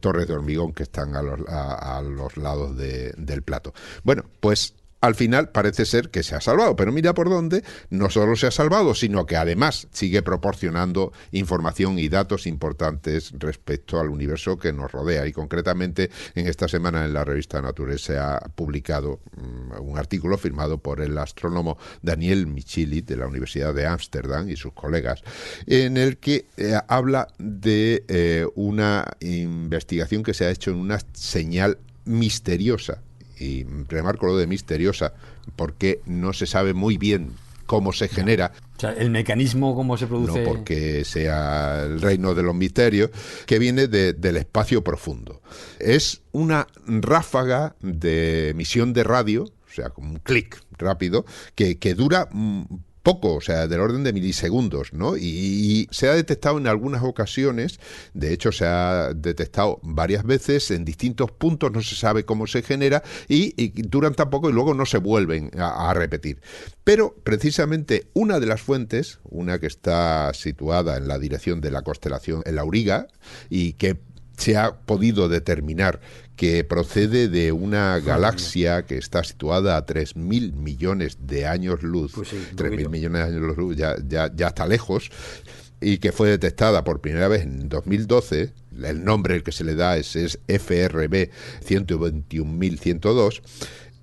[SPEAKER 1] torres de hormigón que están a los lados del plato. Bueno, pues al final parece ser que se ha salvado, pero mira por dónde, no solo se ha salvado, sino que además sigue proporcionando información y datos importantes respecto al universo que nos rodea. Y concretamente en esta semana en la revista Nature se ha publicado un artículo firmado por el astrónomo Daniel Micheli de la Universidad de Ámsterdam y sus colegas, en el que habla de una investigación que se ha hecho en una señal misteriosa. Y remarco lo de misteriosa porque no se sabe muy bien cómo se genera.
[SPEAKER 3] O sea, el mecanismo, cómo se produce.
[SPEAKER 1] No porque sea el reino de los misterios, que viene del espacio profundo. Es una ráfaga de emisión de radio, o sea, como un clic rápido, que dura poco, o sea, del orden de milisegundos, ¿no? Y se ha detectado en algunas ocasiones, de hecho se ha detectado varias veces en distintos puntos, no se sabe cómo se genera, y duran tan poco y luego no se vuelven a repetir. Pero precisamente una de las fuentes, una que está situada en la dirección de la constelación El Auriga, y que se ha podido determinar que procede de una galaxia que está situada a 3.000 millones de años luz. Pues sí, 3.000 millones de años luz ya está lejos, y que fue detectada por primera vez en 2012. El nombre que se le da es FRB 121.102.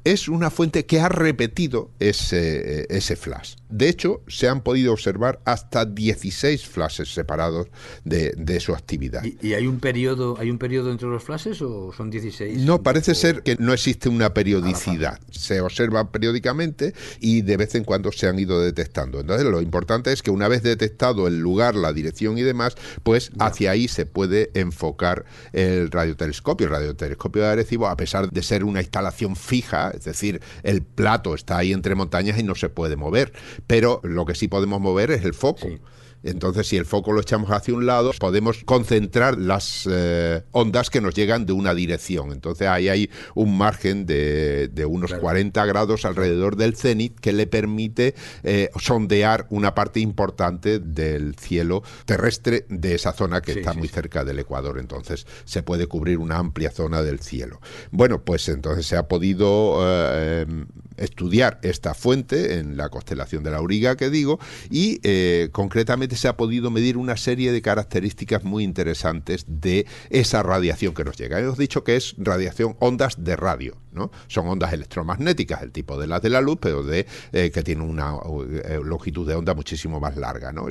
[SPEAKER 1] Es una fuente que ha repetido ese flash. De hecho, se han podido observar hasta 16 flashes separados de su actividad.
[SPEAKER 3] ¿Y hay un periodo entre los flashes o son 16?
[SPEAKER 1] No, parece ser que no existe una periodicidad. Se observa periódicamente y de vez en cuando se han ido detectando. Entonces, lo importante es que una vez detectado el lugar, la dirección y demás, pues hacia ahí se puede enfocar el radiotelescopio. El radiotelescopio de Arecibo, a pesar de ser una instalación fija, es decir, el plato está ahí entre montañas y no se puede mover, pero lo que sí podemos mover es el foco. Sí. Entonces, si el foco lo echamos hacia un lado, podemos concentrar las ondas que nos llegan de una dirección. Entonces, ahí hay un margen de unos 40 grados alrededor del cénit que le permite sondear una parte importante del cielo terrestre de esa zona que está muy cerca del ecuador. Entonces, se puede cubrir una amplia zona del cielo. Bueno, pues entonces se ha podido estudiar esta fuente en la constelación de la Auriga que digo, y concretamente se ha podido medir una serie de características muy interesantes de esa radiación que nos llega. Hemos dicho que es radiación, ondas de radio, ¿no? Son ondas electromagnéticas, el tipo de las de la luz, pero que tienen una longitud de onda muchísimo más larga, ¿no?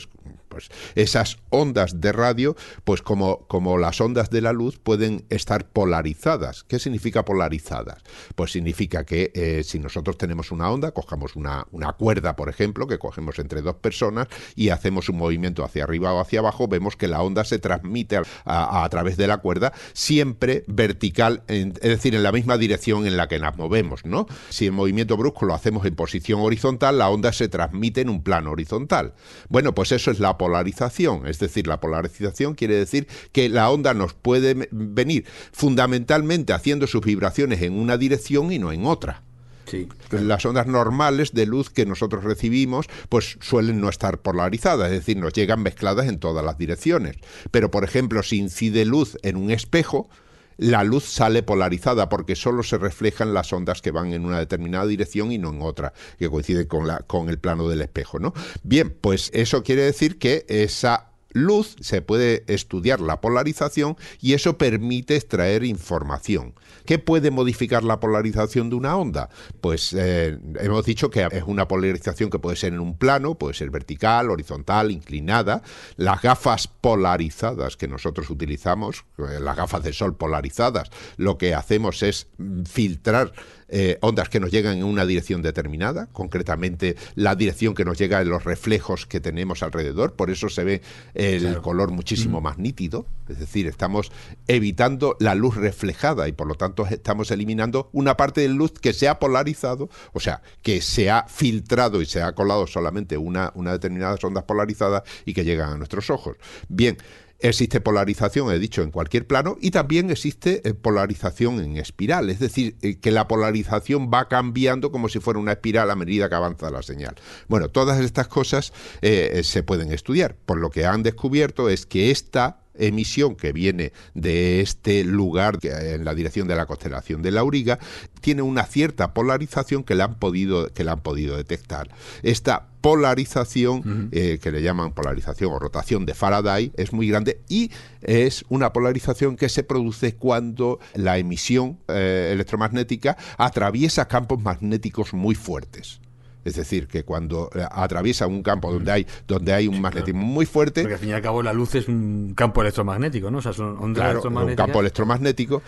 [SPEAKER 1] Pues esas ondas de radio, pues como las ondas de la luz, pueden estar polarizadas. ¿Qué significa polarizadas? Pues significa que si nosotros tenemos una onda, cogemos una cuerda, por ejemplo, que cogemos entre dos personas y hacemos un movimiento hacia arriba o hacia abajo, vemos que la onda se transmite a través de la cuerda siempre vertical, es decir, en la misma dirección en la que nos movemos, ¿no? Si el movimiento brusco lo hacemos en posición horizontal, la onda se transmite en un plano horizontal. Bueno, pues eso es la polarización, es decir, la polarización quiere decir que la onda nos puede venir fundamentalmente haciendo sus vibraciones en una dirección y no en otra.
[SPEAKER 3] Sí,
[SPEAKER 1] claro. Las ondas normales de luz que nosotros recibimos pues suelen no estar polarizadas, es decir, nos llegan mezcladas en todas las direcciones. Pero, por ejemplo, si incide luz en un espejo, la luz sale polarizada porque solo se reflejan las ondas que van en una determinada dirección y no en otra, que coinciden con el plano del espejo, ¿no? Bien, pues eso quiere decir que esa luz se puede estudiar la polarización y eso permite extraer información. ¿Qué puede modificar la polarización de una onda? Pues hemos dicho que es una polarización que puede ser en un plano, puede ser vertical, horizontal, inclinada. Las gafas polarizadas que nosotros utilizamos, las gafas de sol polarizadas, lo que hacemos es filtrar ondas que nos llegan en una dirección determinada, concretamente la dirección que nos llega en los reflejos que tenemos alrededor, por eso se ve el color muchísimo más nítido, es decir, estamos evitando la luz reflejada y por lo tanto estamos eliminando una parte de luz que se ha polarizado, o sea, que se ha filtrado y se ha colado solamente una determinadas ondas polarizadas y que llegan a nuestros ojos. Bien, existe polarización, he dicho, en cualquier plano y también existe polarización en espiral, es decir, que la polarización va cambiando como si fuera una espiral a medida que avanza la señal. Bueno, todas estas cosas se pueden estudiar. Por lo que han descubierto es que esta emisión que viene de este lugar en la dirección de la constelación de la Auriga tiene una cierta polarización que la han podido detectar. Esta polarización, que le llaman polarización o rotación de Faraday, es muy grande y es una polarización que se produce cuando la emisión electromagnética atraviesa campos magnéticos muy fuertes. Es decir, que cuando atraviesa un campo donde hay un magnetismo muy fuerte...
[SPEAKER 3] Porque al fin y al cabo la luz es un campo electromagnético, ¿no? O sea, son ondas electromagnéticas.
[SPEAKER 1] Un campo electromagnético,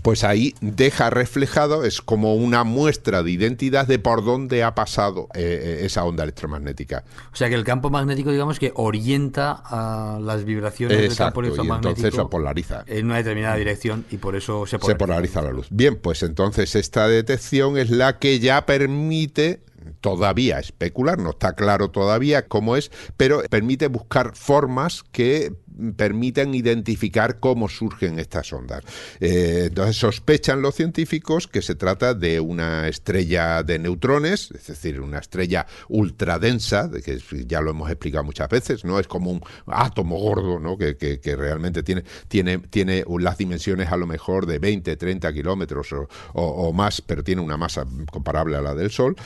[SPEAKER 1] pues ahí deja reflejado, es como una muestra de identidad de por dónde ha pasado esa onda electromagnética.
[SPEAKER 3] O sea, que el campo magnético, digamos, que orienta a las vibraciones del campo electromagnético.
[SPEAKER 1] Y entonces lo polariza.
[SPEAKER 3] En una determinada dirección y por eso se
[SPEAKER 1] polariza la luz. Bien, pues entonces esta detección es la que ya permite... todavía especular, no está claro todavía cómo es, pero permite buscar formas que permiten identificar cómo surgen estas ondas. Entonces sospechan los científicos que se trata de una estrella de neutrones, es decir, una estrella ultradensa, que ya lo hemos explicado muchas veces, ¿no? Es como un átomo gordo, ¿no? que realmente tiene las dimensiones a lo mejor de 20, 30 kilómetros o más, pero tiene una masa comparable a la del Sol,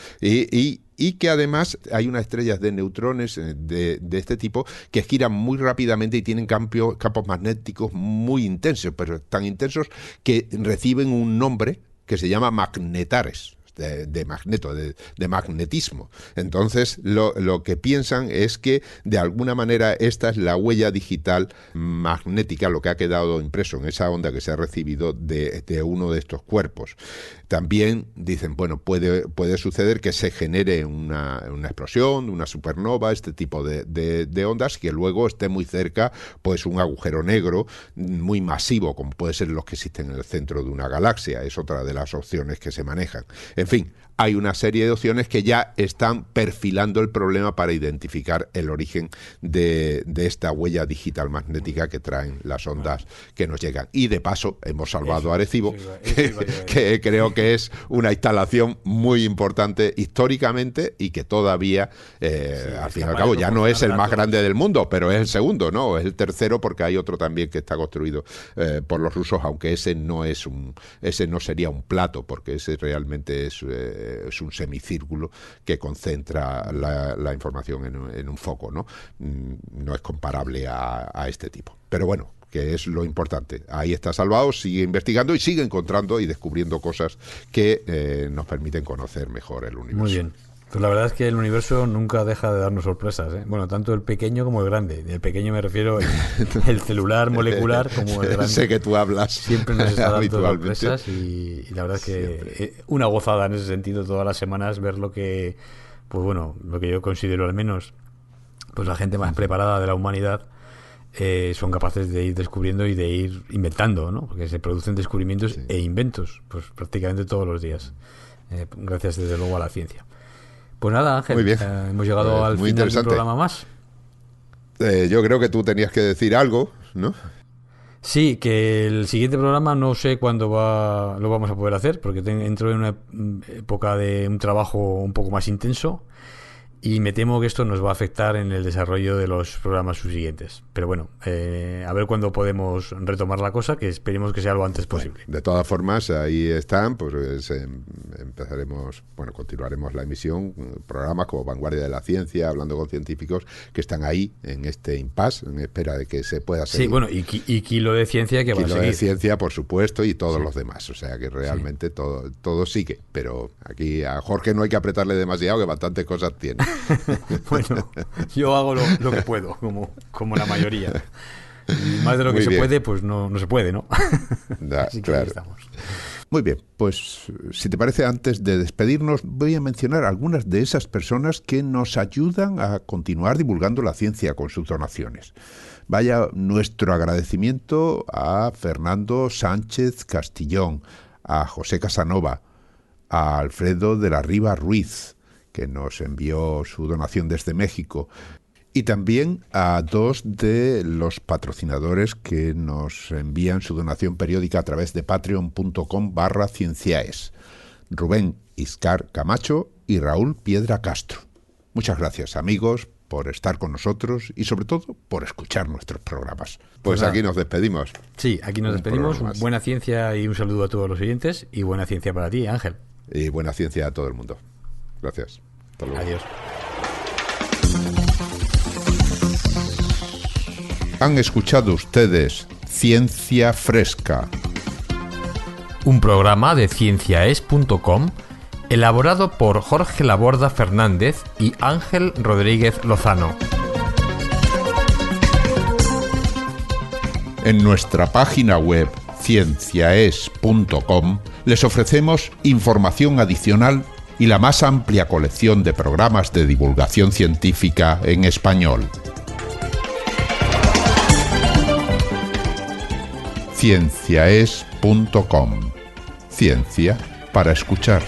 [SPEAKER 1] y que además hay unas estrellas de neutrones de este tipo que giran muy rápidamente y tienen campos magnéticos muy intensos, pero tan intensos que reciben un nombre que se llama magnetares. De magnetismo. Entonces, lo que piensan es que, de alguna manera, esta es la huella digital magnética, lo que ha quedado impreso en esa onda que se ha recibido de uno de estos cuerpos. También dicen, bueno, puede suceder que se genere una explosión, una supernova, este tipo de ondas, que luego esté muy cerca, pues un agujero negro muy masivo, como puede ser los que existen en el centro de una galaxia. Es otra de las opciones que se manejan. En fin, hay una serie de opciones que ya están perfilando el problema para identificar el origen de esta huella digital magnética que traen las ondas que nos llegan. Y de paso hemos salvado a Arecibo, que creo que es una instalación muy importante históricamente y que todavía, al fin y al cabo, ya no es el más grande del mundo, pero es el segundo, ¿no? Es el tercero, porque hay otro también que está construido por los rusos, aunque ese no sería un plato, porque ese realmente es un semicírculo que concentra la información en un foco, ¿no? No es comparable a este tipo. Pero bueno, que es lo importante. Ahí está salvado, sigue investigando y sigue encontrando y descubriendo cosas que nos permiten conocer mejor el universo.
[SPEAKER 3] Muy bien. Pues la verdad es que el universo nunca deja de darnos sorpresas, ¿eh? Bueno, tanto el pequeño como el grande. El pequeño me refiero el celular molecular como el grande.
[SPEAKER 1] Sé que tú hablas
[SPEAKER 3] siempre nos está dando sorpresas y la verdad es que una gozada en ese sentido todas las semanas ver lo que, pues bueno, lo que yo considero al menos, pues la gente más preparada de la humanidad son capaces de ir descubriendo y de ir inventando, ¿no? Porque se producen descubrimientos e inventos, pues prácticamente todos los días, gracias desde luego a la ciencia. Pues nada, Ángel,
[SPEAKER 1] muy bien.
[SPEAKER 3] Hemos llegado al final del programa más.
[SPEAKER 1] Yo creo que tú tenías que decir algo, ¿no?
[SPEAKER 3] Sí, que el siguiente programa no sé cuándo lo vamos a poder hacer, porque entro en una época de un trabajo un poco más intenso y me temo que esto nos va a afectar en el desarrollo de los programas subsiguientes. Pero bueno, a ver cuándo podemos retomar la cosa, que esperemos que sea lo antes posible.
[SPEAKER 1] De todas formas, ahí están, pues continuaremos la emisión, programas como Vanguardia de la Ciencia, hablando con científicos que están ahí en este impasse, en espera de que se pueda seguir.
[SPEAKER 3] Sí, bueno, y Kilo de Ciencia que va a seguir.
[SPEAKER 1] Kilo de Ciencia, por supuesto, y todos los demás. O sea que realmente todo sigue. Pero aquí a Jorge no hay que apretarle demasiado, que bastantes cosas tiene.
[SPEAKER 3] Bueno, yo hago lo que puedo, como la mayoría. Y más de lo que se puede, pues no se puede, ¿no? Así que ahí estamos.
[SPEAKER 1] Muy bien, pues si te parece, antes de despedirnos, voy a mencionar algunas de esas personas que nos ayudan a continuar divulgando la ciencia con sus donaciones. Vaya nuestro agradecimiento a Fernando Sánchez Castillón, a José Casanova, a Alfredo de la Riva Ruiz, que nos envió su donación desde México, y también a dos de los patrocinadores que nos envían su donación periódica a través de patreon.com/cienciaes, Rubén Iscar Camacho y Raúl Piedra Castro. Muchas gracias, amigos, por estar con nosotros y sobre todo por escuchar nuestros programas. Pues aquí nos despedimos.
[SPEAKER 3] Sí, aquí nos despedimos. Buena ciencia y un saludo a todos los oyentes, y buena ciencia para ti, Ángel.
[SPEAKER 1] Y buena ciencia a todo el mundo. Gracias. Hasta luego.
[SPEAKER 3] Adiós.
[SPEAKER 1] Han escuchado ustedes Ciencia Fresca,
[SPEAKER 2] un programa de cienciaes.com elaborado por Jorge Laborda Fernández y Ángel Rodríguez Lozano.
[SPEAKER 1] En nuestra página web cienciaes.com les ofrecemos información adicional y la más amplia colección de programas de divulgación científica en español. cienciaes.com. Ciencia para escuchar.